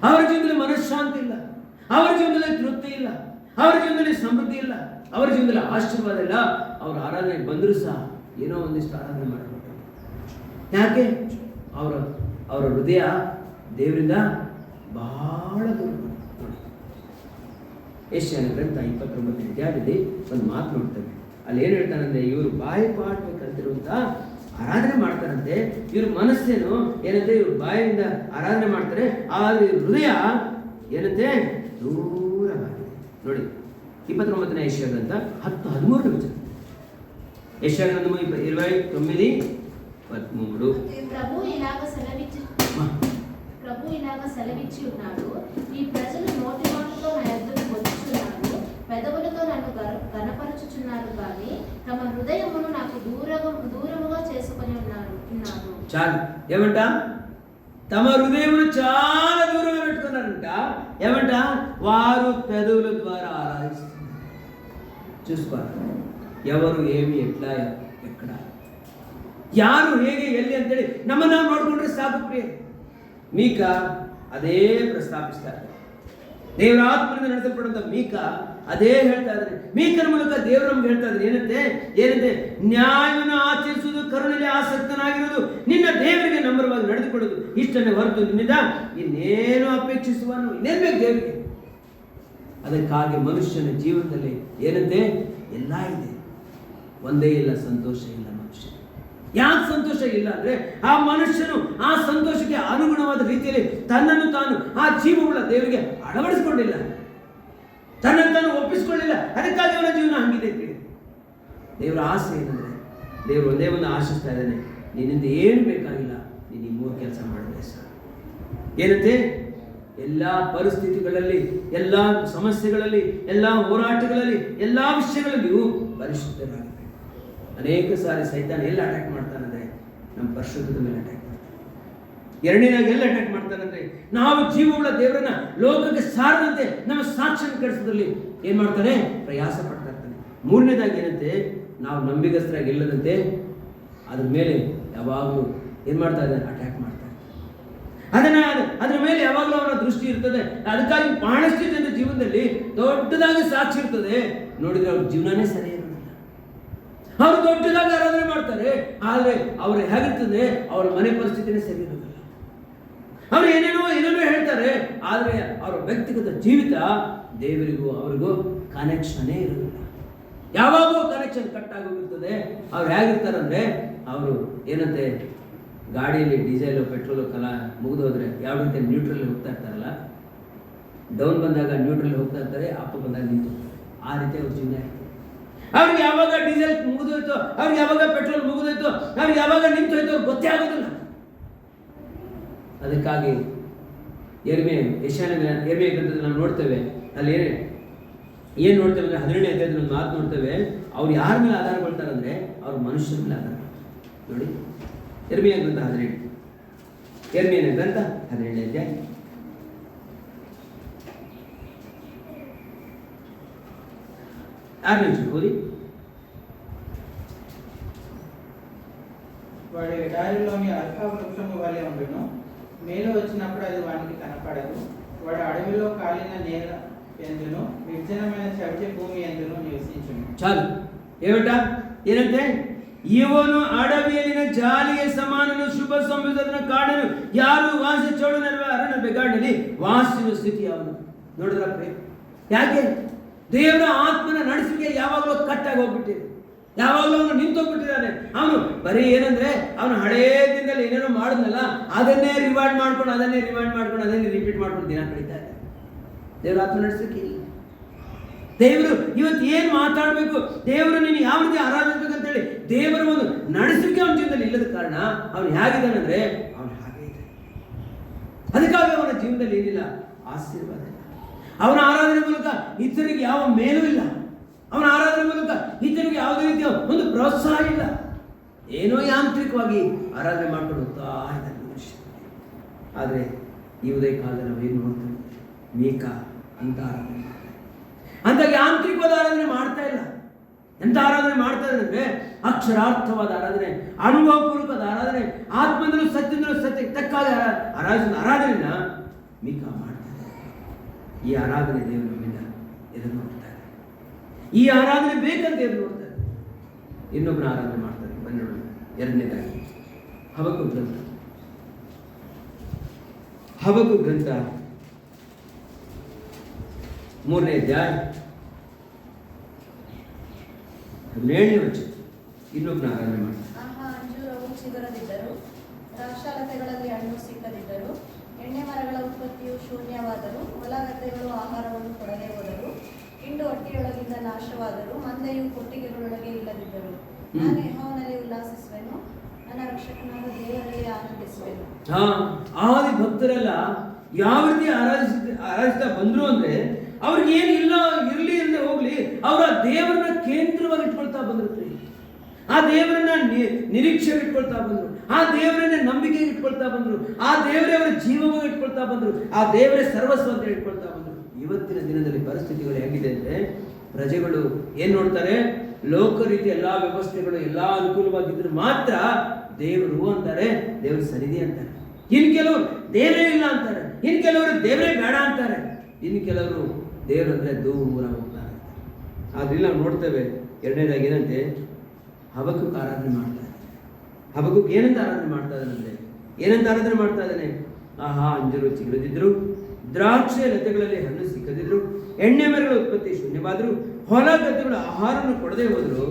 Speaker 3: ಅವರ ಜೀವನದಲ್ಲಿ ಮನಃಶಾಂತಿ ಇಲ್ಲ, ಅವರ ಜೀವನದಲ್ಲಿ ತೃಪ್ತಿ ಇಲ್ಲ, ಅವರ ಜೀವನದಲ್ಲಿ ಸಮೃದ್ಧಿ ಇಲ್ಲ, ಅವರ ಜೀವನದಲ್ಲಿ ಆಶೀರ್ವಾದ ಇಲ್ಲ. ಅವ್ರ ಆರಾಧನೆ ಬಂದರೂ ಸಹ ಏನೋ ಒಂದಿಷ್ಟು ಆರಾಧನೆ ಮಾಡಬೇಕು. ಯಾಕೆ? ಅವರ ಹೃದಯ ದೇವರಿಂದ ಬಹಳ ದೂರ. ನೋಡಿ, ಯೆಶಾಯನ ಗ್ರಂಥ 29ನೇ ಅಧ್ಯಾಯದಲ್ಲಿ ಒಂದು ಮಾತು ನೋಡ್ತೇವೆ. ಅಲ್ಲಿ ಏನು ಹೇಳ್ತಾರಂದ್ರೆ, ಇವರು ಬಾಯಿ ಪಾಠ ಕಲ್ತಿರುವಂತ ಆರಾಧನೆ ಮಾಡ್ತಾರಂತೆ. ಇವ್ರ ಮನಸ್ಸೇನು ಏನಂತೆ, ಇವ್ರು ಬಾಯಿಂದ ಆರಾಧನೆ ಮಾಡ್ತಾರೆ, ಆದರೆ ಇವ್ರ ಹೃದಯ ಏನಂತೆ ದೂರವಾಗಿದೆ. ನೋಡಿ 29ನೇ ಯೆಶಾಯ ಗ್ರಂಥ 10:13 ವಚನ. ಯೆಶಾಯ ಗ್ರಂಥ 29:13.
Speaker 5: ప్రభు ఇలాగ సెలవిచ్చి ఉన్నాడు, ఈ ప్రజలు నోటి మాటతో నా ఎదురు వచ్చుచున్నారు, పెదవులతో నన్ను గణపరచుచున్నారు, కానీ తమ హృదయమును నాకు దూరముగా చేసుకొని ఉన్నారు.
Speaker 3: చాలు. ఏమంట? తమ హృదయమును చాలా దూరంగా పెట్టుకున్నారంట. ఏమంట? వారు పెదవుల ద్వారా ఆరాధిస్తున్నారు. చూసుకోవాలి, ఎవరు ఏమి ఎట్లా ఎక్కడ ಯಾರು ಹೇಗೆ ಎಲ್ಲಿ ಅಂತೇಳಿ ನಮ್ಮನ್ನ ನೋಡ್ಕೊಂಡ್ರೆ ಸಾಕು ಪ್ರಿಯ. ಮೀಕ ಅದೇ ಪ್ರಸ್ತಾಪಿಸ್ತಾರೆ. ದೇವರ ಆತ್ಮದಿಂದ ನಡೆಸಲ್ಪಡುವಂತ ಮೀಕ ಅದೇ ಹೇಳ್ತಾ ಇದ್ದಾರೆ. ಮೀಕನ ಮೂಲಕ ದೇವರು ನಮ್ಗೆ ಹೇಳ್ತಾ ಇದ್ದಾರೆ ಏನಂತೆ ನ್ಯಾಯವನ್ನು ಆಚರಿಸುವುದು, ಕರುಣೆಯಲ್ಲಿ ಆಸಕ್ತನಾಗಿರುವುದು, ನಿನ್ನ ದೇವರಿಗೆ ನಂಬರವಾಗಿ ನಡೆದುಕೊಳ್ಳುವುದು, ಇಷ್ಟನ್ನೇ ಹೊರತು ನಿನ್ನಿಂದ ಇನ್ನೇನು ಅಪೇಕ್ಷಿಸುವನು? ಇನ್ನೇನು ಬೇಕು ದೇವರಿಗೆ? ಅದಕ್ಕಾಗಿ ಮನುಷ್ಯನ ಜೀವನದಲ್ಲಿ ಏನಂತೆ ಎಲ್ಲ ಇದೆ, ಒಂದೇ ಇಲ್ಲ, ಸಂತೋಷ ಇಲ್ಲ. ಮನುಷ್ಯ ಯಾಕೆ ಸಂತೋಷ ಇಲ್ಲ ಅಂದ್ರೆ, ಆ ಮನುಷ್ಯನು ಆ ಸಂತೋಷಕ್ಕೆ ಅನುಗುಣವಾದ ರೀತಿಯಲ್ಲಿ ತನ್ನನ್ನು ತಾನು ಆ ಜೀವವುಳ್ಳ ದೇವರಿಗೆ ಅಳವಡಿಸಿಕೊಂಡಿಲ್ಲ, ತನ್ನನ್ನು ತಾನು ಒಪ್ಪಿಸಿಕೊಳ್ಳಿಲ್ಲ. ಅದಕ್ಕಾಗಿ ಅವನ ಜೀವನ ಹಂಗಿದೆ. ದೇವರ ಆಸೆ ಏನಂದ್ರೆ, ದೇವರು ಒಂದೇ ಒಂದು ಆಶಿಸ್ತಾ ಇದ್ದಾನೆ, ನಿನ್ನಿಂದ ಏನು ಬೇಕಾಗಿಲ್ಲ, ನೀನು ಈ ಮೂರು ಕೆಲಸ ಮಾಡಿದ್ರೆ ಸರ್. ಏನಂತೆ? ಎಲ್ಲ ಪರಿಸ್ಥಿತಿಗಳಲ್ಲಿ, ಎಲ್ಲ ಸಮಸ್ಯೆಗಳಲ್ಲಿ, ಎಲ್ಲ ಹೋರಾಟಗಳಲ್ಲಿ, ಎಲ್ಲ ವಿಷಯಗಳಲ್ಲಿಯೂ ಪರಿಶುದ್ಧರಾಗಬೇಕು. ಅನೇಕ ಸಾರಿ ಸೈತಾನ ಎಲ್ಲಿ ಅಟ್ಯಾಕ್ ಮಾಡ್ತಾನಂದ್ರೆ, ನಮ್ಮ ಪರಿಶುದ್ಧದ ಮೇಲೆ ಅಟ್ಯಾಕ್ ಮಾಡ್ತಾನೆ. ಎರಡನೇದಾಗಿ ಎಲ್ಲಿ ಅಟ್ಯಾಕ್ ಮಾಡ್ತಾನಂದ್ರೆ, ನಾವು ಜೀವವುಳ್ಳ ದೇವರನ್ನ ಲೋಕಕ್ಕೆ ಸಾರದಂತೆ ನಮ್ಮ ಸಾಕ್ಷಿಯನ್ನು ಕೆಡಿಸೋದ್ರಲ್ಲಿ ಏನ್ ಮಾಡ್ತಾನೆ? ಪ್ರಯಾಸ ಪಡ್ತಾ ಇರ್ತಾನೆ. ಮೂರನೇದಾಗಿ ಏನಂತೆ, ನಾವು ನಂಬಿಗಸ್ತರಾಗಿ ಇಲ್ಲದಂತೆ ಅದ್ರ ಮೇಲೆ ಯಾವಾಗಲೂ ಏನ್ ಮಾಡ್ತಾ ಇದ್ದಾನೆ? ಅಟ್ಯಾಕ್ ಮಾಡ್ತಾರೆ. ಅದ್ರ ಮೇಲೆ ಯಾವಾಗಲೂ ಅವರ ದೃಷ್ಟಿ ಇರ್ತದೆ. ಅದಕ್ಕಾಗಿ ಬಹಳಷ್ಟು ಜನ ಜೀವನದಲ್ಲಿ ದೊಡ್ಡದಾಗಿ ಸಾಕ್ಷಿ ಇರ್ತದೆ, ನೋಡಿದ್ರೆ ಅವ್ರ ಜೀವನನೇ ಸರಿ ಇರೋದಿಲ್ಲ. ಅವರು ದೊಡ್ಡದಾಗಿ ಆರಾಧನೆ ಮಾಡ್ತಾರೆ, ಆದ್ರೆ ಅವ್ರು ಹೇಗಿರ್ತದೆ, ಅವರ ಮನೆ ಪರಿಸ್ಥಿತಿನೇ ಸರಿ ಇರೋದಿಲ್ಲ. ಅವ್ರು ಏನೇನೋ ಹೇಳ್ತಾರೆ, ಆದ್ರೆ ಅವರ ವ್ಯಕ್ತಿಗತ ಜೀವಿತ ದೇವರಿಗೂ ಅವರಿಗೂ ಕನೆಕ್ಷನ್ನೇ ಇರೋದಿಲ್ಲ. ಯಾವಾಗೂ ಕನೆಕ್ಷನ್ ಕಟ್ ಆಗೋಗಿರ್ತದೆ. ಅವ್ರು ಹೇಗಿರ್ತಾರಂದ್ರೆ, ಅವರು ಏನಂತೆ, ಗಾಡಿಯಲ್ಲಿ ಡೀಸೆಲ್ ಪೆಟ್ರೋಲು ಮುಗಿದೋದ್ರೆ ಯಾವ ರೀತಿ ನ್ಯೂಟ್ರಲ್ ಹೋಗ್ತಾ ಇರ್ತಾರಲ್ಲ, ಡೌನ್ ಬಂದಾಗ ನ್ಯೂಟ್ರಲ್ ಹೋಗ್ತಾ ಇರ್ತಾರೆ, ಅಪ್ ಬಂದಾಗ ನಿಂತು, ಆ ರೀತಿ ಅವ್ರ ಜೀವನ ಇರ್ತದೆ. ಅವ್ರಿಗೆ ಯಾವಾಗ ಡೀಸೆಲ್ ಮುಗಿದೋಯ್ತು, ಅವ್ರಿಗೆ ಯಾವಾಗ ಪೆಟ್ರೋಲ್ ಮುಗಿದೋಯ್ತು, ಅವ್ರಿಗೆ ಯಾವಾಗ ನಿಂತು ಹೋಯ್ತು ಗೊತ್ತೇ ಆಗೋದಿಲ್ಲ. ಅದಕ್ಕಾಗಿ ಯೆಶಾಯನ ಗ್ರಂಥದಲ್ಲಿ ನಾವು ನೋಡ್ತೇವೆ, ಅಲ್ಲಿ ಏನು ನೋಡ್ತೇವೆ ಅಂದ್ರೆ 12ನೇ ಅಧ್ಯಾಯದಲ್ಲಿ ಒಂದು ಮಾತು ನೋಡ್ತೇವೆ. ಅವ್ರು ಯಾರ ಮೇಲೆ ಆಧಾರಗೊಳ್ತಾರೆ ಅಂದ್ರೆ, ಅವ್ರ ಮನುಷ್ಯರ ಮೇಲೆ ಆಧಾರ. ನೋಡಿ, ಯೆರೆಮೀಯ ಗ್ರಂಥ 17, ಯೆರೆಮೀಯನ ಗ್ರಂಥ 17ನೇ ಅಧ್ಯಾಯ 6ನೇ ವಚನ ಓದಿ.
Speaker 2: వాడి ఎడారిలోని అల్ఫా వృక్షము వలె ఉండును, మేలు వచ్చినప్పుడు అది వానికి కనపడదు. వాడు అడవిలో కాలిన నేల ఎందును, నిర్జనమైన చవిటి భూమి ఎందును నివసించును.
Speaker 3: చాలు. ಏನಂತೆ? ಇವನು ಅಡವಿಯಲ್ಲಿನ ಜಾಲಿಗೆ ಸಮಾನನು, ಶುಭ ಸಂಯುಕ್ತನ ಕಾಡನು, ಯಾರು ವಾಸ ಚೋಡನರುವ ಅರಣ್ಯ ಬೆಗಾಡಿನಲ್ಲಿ ವಾಸಿಸುವ ಸ್ಥಿತಿ ಅವನು. ನೋಡಿದ್ರ ಯಾಕೆ? ದೇವರ ಆತ್ಮನ ನಡೆಸಿಕೆ ಯಾವಾಗಲೂ ಕಟ್ಟಾಗಿ ಹೋಗ್ಬಿಟ್ಟಿದೆ. ಯಾವಾಗಲೂ ಅವನು ನಿಂತೋಗ್ಬಿಟ್ಟಿದ್ದಾನೆ. ಅವನು ಬರೀ ಏನಂದ್ರೆ ಅವನು ಹಳೇ ದಿನದಲ್ಲಿ ಏನೇನೋ ಮಾಡಿದ್ನಲ್ಲ ಅದನ್ನೇ ರಿವೈಂಡ್ ಮಾಡ್ಕೊಂಡು ಅದನ್ನೇ ರಿಪೀಟ್ ಮಾಡ್ಕೊಂಡು ದಿನ ಕಳೀತಾ ಇದ್ದಾನೆ. ದೇವ್ರ ಆತ್ಮ ನಡೆಸೋಕೆ ಇಲ್ಲ. ದೇವರು ಇವತ್ತು ಏನು ಮಾತಾಡಬೇಕು, ದೇವರು ನೀನು ಯಾವ ರೀತಿ ಆರಾಧಿಸ್ಬೇಕಂತೇಳಿ ದೇವರ ಒಂದು ನಡೆಸಲಿಕ್ಕೆ ಅವನ ಜೀವನದಲ್ಲಿ ಇಲ್ಲದ ಕಾರಣ ಅವನು ಹೇಗಿದ್ದಾನೆ ಅಂದ್ರೆ ಅವನು ಹಾಗೆ ಇದೆ. ಅದಕ್ಕಾಗಿ ಅವನ ಜೀವನದಲ್ಲಿ ಏನಿಲ್ಲ, ಆಶೀರ್ವಾದ ಇಲ್ಲ. ಅವನ ಆರಾಧನೆ ಮೂಲಕ ಇತರಿಗೆ ಯಾವ ಮೇಲೂ ಇಲ್ಲ. ಅವನ ಆರಾಧನೆ ಮೂಲಕ ಇತರಿಗೆ ಯಾವುದೇ ರೀತಿಯ ಒಂದು ಪ್ರೋತ್ಸಾಹ ಇಲ್ಲ. ಏನೋ ಯಾಂತ್ರಿಕವಾಗಿ ಆರಾಧನೆ ಮಾಡ್ಕೊಂಡು ಹೋಗ್ತಾ ಇದ್ದಾನೆ ಮನುಷ್ಯ. ಆದರೆ ಈ ಉದಯ ಕಾಲದಲ್ಲಿ ನಾವೇನು ನೋಡ್ತೇವೆ, ಮೀಕ ಅಂತ ಆರಾಧನೆ ಮಾಡ್ತಾರೆ. ಅಂತ ಯಾಂತ್ರಿಕವಾದ ಆರಾಧನೆ ಮಾಡ್ತಾ ಇಲ್ಲ. ಎಂತ ಆರಾಧನೆ ಮಾಡ್ತಾ ಇದೆ ಅಂದ್ರೆ ಅಕ್ಷರಾರ್ಥವಾದ ಆರಾಧನೆ, ಅನುಭವಪೂರ್ವಕವಾದ ಆರಾಧನೆ, ಆತ್ಮದಲ್ಲೂ ಸತ್ಯದಲ್ಲೂ ಸತ್ಯಕ್ಕೆ ತಕ್ಕಾಗಿ ಆರಾಧಿಸಿದ ಆರಾಧನೆಯನ್ನ ಮೀಕ ಮಾಡ್ತಾ ಇದೆ. ಈ ಆರಾಧನೆ ದೇವರು ನಮ್ಮಿಂದ ಎದುರು ನೋಡ್ತಾ ಇದೆ. ಈ ಆರಾಧನೆ ಬೇಕಂತ ದೇವರು ನೋಡ್ತಾ ಇದೆ. ಇನ್ನೊಬ್ಬನ ಆರಾಧನೆ ಮಾಡ್ತಾರೆ. ಬನ್ನಿ ನೋಡೋಣ. ಎರಡನೇದಾಗಿ ಹಬಕ್ಕೂಕ್ ಗ್ರಂಥ 3ನೇ ಅಧ್ಯಾಯ 17ನೇ ವಚನ. ಇನ್ನೊಬ್ಬನ ಆರಾಧನೆ ಮಾಡ್ತಾರೆ.
Speaker 4: ಆಹಾ, ಅಂಜೂರವು ಚಿಗುರದಿದ್ದರು, ದ್ರಾಕ್ಷಾಲತೆಗಳಲ್ಲಿ ಹಣ್ಣು ಸಿಕ್ಕದಿದ್ದರು, ಎಣ್ಣೆ ಮರಗಳ ಉತ್ಪತ್ತಿಯು ಶೂನ್ಯವಾದರೂ, ಹೊಲ ಗದ್ದೆಗಳು ಆಹಾರವನ್ನು ಕೊಡದೆ ಹೋದರು, ಹಿಂಡು ಹೊಟ್ಟೆಯೊಳಗಿಂದ ನಾಶವಾದರೂ, ಮಂದೆಯು ಕೊಟ್ಟಿಗೆಗಳೊಳಗೆ ಇಲ್ಲದಿದ್ದರು. ನಾನು ಯೆಹೋವನಲ್ಲಿ ಉಲ್ಲಾಸಿಸುವೆನು, ನನ್ನ ರಕ್ಷಕನಾದ ದೇವರಲ್ಲಿ ಆನಂದಿಸುವೆನು.
Speaker 3: ಆದಿ ಭಕ್ತರೆಲ್ಲ ಯಾವ ರೀತಿ ಆರಾಧಿಸ್ತಾ ಬಂದ್ರು ಅಂದ್ರೆ ಅವ್ರಿಗೆ ಏನಿಲ್ಲ ಇರಲಿ ಇಲ್ಲದೆ ಹೋಗ್ಲಿ, ಅವರ ದೇವರನ್ನ ಕೇಂದ್ರವಾಗಿ ಇಟ್ಕೊಳ್ತಾ ಬಂದಿರುತ್ತೆ. ಆ ದೇವರನ್ನ ನಿರೀಕ್ಷೆ ಇಟ್ಕೊಳ್ತಾ ಬಂದ್ರು, ಆ ದೇವರನ್ನ ನಂಬಿಕೆ ಇಟ್ಕೊಳ್ತಾ ಬಂದ್ರು, ಆ ದೇವರೇ ಅವರ ಜೀವವಾಗಿ ಇಟ್ಕೊಳ್ತಾ ಬಂದ್ರು, ಆ ದೇವರೇ ಸರ್ವಸ್ವ ಅಂತ ಇಟ್ಕೊಳ್ತಾ ಬಂದ್ರು. ಇವತ್ತಿನ ದಿನದಲ್ಲಿ ಪರಿಸ್ಥಿತಿಗಳು ಹೇಗಿದೆ ಅಂದ್ರೆ ಪ್ರಜೆಗಳು ಏನ್ ನೋಡ್ತಾರೆ, ಲೋಕ ರೀತಿ ಎಲ್ಲಾ ವ್ಯವಸ್ಥೆಗಳು ಎಲ್ಲಾ ಅನುಕೂಲವಾಗಿದ್ರು ಮಾತ್ರ ದೇವರು ಅಂತಾರೆ, ದೇವರು ಸರಿದೆ ಅಂತಾರೆ. ಇನ್ ಕೆಲವರು ದೇವರೇ ಇಲ್ಲ ಅಂತಾರೆ, ಇನ್ ಕೆಲವರು ದೇವರೇ ಬೇಡ ಅಂತಾರೆ, ಇನ್ನು ಕೆಲವರು ದೇವರು ಅಂದ್ರೆ ದೂರ ಹೋಗ್ತಾರೆ. ಆದ್ರಿಂದ ನಾವು ನೋಡ್ತೇವೆ. ಎರಡನೇದಾಗಿ ಏನಂತೆ, ಹಬಕ್ಕೂಕ್ ಆರಾಧನೆ ಮಾಡ್ತಾರೆ. ಹಬಕ್ಕೂಕ್ ಏನಂತ ಆರಾಧನೆ ಮಾಡ್ತಾ ಇದ್ದಾನೆ, ಏನಂತ ಆರಾಧನೆ ಮಾಡ್ತಾ ಇದ್ದಾನೆ? ಆಹಾ, ಅಂಜೂರು ಚಿಗುರದಿದ್ರು, ದ್ರಾಕ್ಷೆ ಲತೆಗಳಲ್ಲಿ ಹಣ್ಣು ಸಿಕ್ಕದಿದ್ರು, ಎಣ್ಣೆ ಮರಗಳ ಉತ್ಪತ್ತಿ ಶೂನ್ಯವಾದ್ರು, ಹೊಲ ಗದ್ದೆಗಳ ಆಹಾರವನ್ನು ಕೊಡದೆ ಹೋದ್ರು,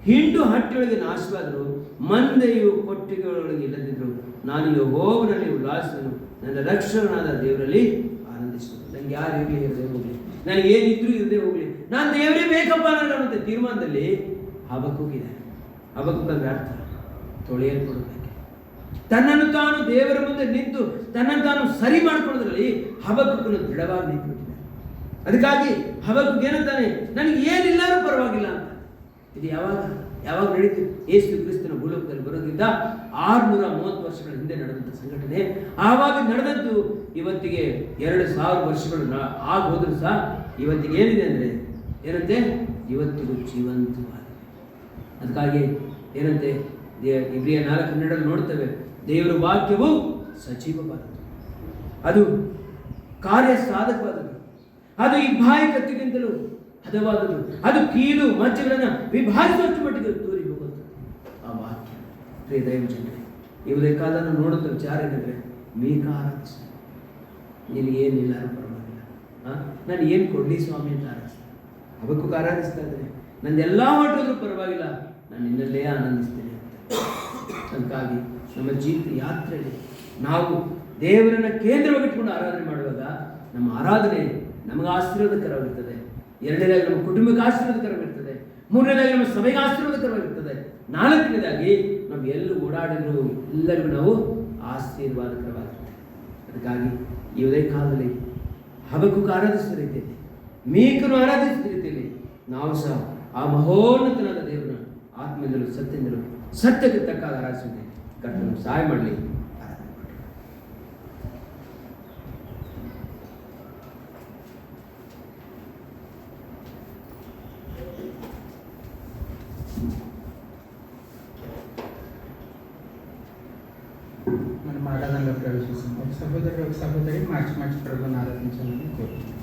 Speaker 3: ಹಿಂಡು ಹಟ್ಟಿಯೊಳಗೆ ನಾಶವಾದರು, ಮಂದೆಯು ಕೊಟ್ಟಿಗೆಗಳೊಳಗೆ ಇಲ್ಲದಿದ್ರು, ನಾನು ಯೆಹೋವನಲ್ಲಿ ಉಲ್ಲಾಸಿಸುವೆನು, ನನ್ನ ರಕ್ಷಕನಾದ ದೇವರಲ್ಲಿ ಆನಂದಿಸುವುದು. ನಂಗೆ ಯಾರು ಇರಲಿ ಇರದೆ ಹೋಗ್ಲಿ, ನನಗೆ ಏನಿದ್ರು ಇರದೆ ಹೋಗ್ಲಿ, ನಾನು ದೇವರೇ ಬೇಕಪ್ಪ ಅನ್ನೋ ತೀರ್ಮಾನದಲ್ಲಿ ಹಬಕ್ಕೂಕ್ ಇದೆ. ಹಬಕ್ಕೂಕ್ ಅಂದ್ರೆ ಅರ್ಥ ತೊಳೆಯಲ್ಪಡಬೇಕು. ತನ್ನನ್ನು ತಾನು ದೇವರ ಮುಂದೆ ನಿಂತು ತನ್ನನ್ನು ತಾನು ಸರಿ ಮಾಡ್ಕೊಳ್ಳೋದ್ರಲ್ಲಿ ಹಬಕ್ಕೂಕನು ದೃಢವಾಗಿ ನಿಂತುಬಿಟ್ಟಿದೆ. ಅದಕ್ಕಾಗಿ ಹಬಕ್ಕೂಕ್ ಏನಂತಾನೆ, ನನಗೆ ಏನಿಲ್ಲರೂ ಪರವಾಗಿಲ್ಲ ಅಂತ. ಇದು ಯಾವಾಗ ನಡೀತು? ಯೇಸು ಕ್ರಿಸ್ತನ ಭೂಲೋಕದಲ್ಲಿ ಬರೋದ್ರಿಂದ 630 ವರ್ಷಗಳ ಹಿಂದೆ ನಡೆದಂಥ ಸಂಘಟನೆ. ಆವಾಗ ನಡೆದದ್ದು ಇವತ್ತಿಗೆ 2000 ವರ್ಷಗಳು ಆಗೋದ್ರೂ ಸಹ ಇವತ್ತಿಗೆ ಏನಿದೆ ಅಂದ್ರೆ ಏನಂತೆ, ಇವತ್ತಿಗೂ ಜೀವಂತವಾಗಿದೆ. ಅದಕ್ಕಾಗಿ ಏನಂತೆ, ಇಬ್ರಿಯ 4:12 ನೋಡ್ತೇವೆ, ದೇವರ ವಾಕ್ಯವು ಸಜೀವವಾದದ್ದು, ಅದು ಕಾರ್ಯ ಸಾಧಕವಾದದ್ದು, ಅದು ಇಬ್ಬಾಯಿ ಕತ್ತಿಗಿಂತಲೂ ಹದವಾದದ್ದು, ಅದು ಕೀಲು ಮಜ್ಜೆಗಳನ್ನು ವಿಭಾಗಿಸುವಷ್ಟು ಮಟ್ಟಿಗೆ ತೂರಿ ಹೋಗುತ್ತದೆ ಆ ವಾಕ್ಯ. ಪ್ರಿಯ ದೈವಜನರೇ, ಇವರೇ ಕಾಲನ್ನು ನೋಡುತ್ತ ವಿಚಾರ ಏನಂದ್ರೆ, ಮೀಕ ಆರಾಧಿಸ್ತಾರೆ. ನಿನಗೇನಿಲ್ಲ ಪರವಾಗಿಲ್ಲ, ನಾನು ಏನು ಕೊಡ್ಲಿ ಸ್ವಾಮಿ ಅಂತ ಆರಾಧಿಸ್ತಾರೆ. ಹಬಕ್ಕೂಕ್ ಆರಾಧಿಸ್ತಾ ಇದ್ದಾರೆ, ನಂದೆಲ್ಲ ಹೊರಟೋದ್ರೂ ಪರವಾಗಿಲ್ಲ, ನಾನು ನಿನ್ನಲ್ಲೇ ಆನಂದಿಸ್ತೇನೆ ಅಂತ. ಅದಕ್ಕಾಗಿ ನಮ್ಮ ಜೀವಿತ ಯಾತ್ರೆಯಲ್ಲಿ ನಾವು ದೇವರನ್ನ ಕೇಂದ್ರವಾಗಿಟ್ಕೊಂಡು ಆರಾಧನೆ ಮಾಡುವಾಗ ನಮ್ಮ ಆರಾಧನೆ ನಮಗೆ ಆಶೀರ್ವಾದಕರವಾಗಿರ್ತದೆ. ಎರಡನೇದಾಗಿ ನಮ್ಮ ಕುಟುಂಬಕ್ಕೆ ಆಶೀರ್ವಾದಕರವಾಗಿರ್ತದೆ. ಮೂರನೇದಾಗಿ ನಮ್ಮ ಸಭೆಗೆ ಆಶೀರ್ವಾದಕರವಾಗಿರ್ತದೆ. ನಾಲ್ಕನೇದಾಗಿ ನಾವು ಎಲ್ಲೂ ಓಡಾಡಿದ್ರು ಎಲ್ಲರಿಗೂ ನಾವು ಆಶೀರ್ವಾದಕರವಾಗಿರ್ತದೆ. ಅದಕ್ಕಾಗಿ ಈ ಉದಯ ಕಾಲದಲ್ಲಿ ಹಬಕ್ಕೂಕ್ ಆರಾಧಿಸಿದ ರೀತಿಯಲ್ಲಿ, ಮೀಕನು ಆರಾಧಿಸಿದ ರೀತಿಯಲ್ಲಿ ನಾವು ಸಹ ಆ ಮಹೋನ್ನತನಾದ ದೇವರನ್ನ ಆತ್ಮದಿಂದಲೂ ಸತ್ಯದಿಂದಲೂ ಸತ್ಯಕ್ಕೆ ತಕ್ಕಾಗ ಆರಾಧಿಸಿದೆ. ಕರ್ತನು ಸಹಾಯ ಮಾಡಲಿ. ಆರಾಧನೆ ಮಾಡಿ.
Speaker 2: మనం ఆరాధనలో ప్రవేశిస్తాం. ఒక సహోదరి మార్చి ప్రభుని ఆరాధించాలని కోరుతున్నాం.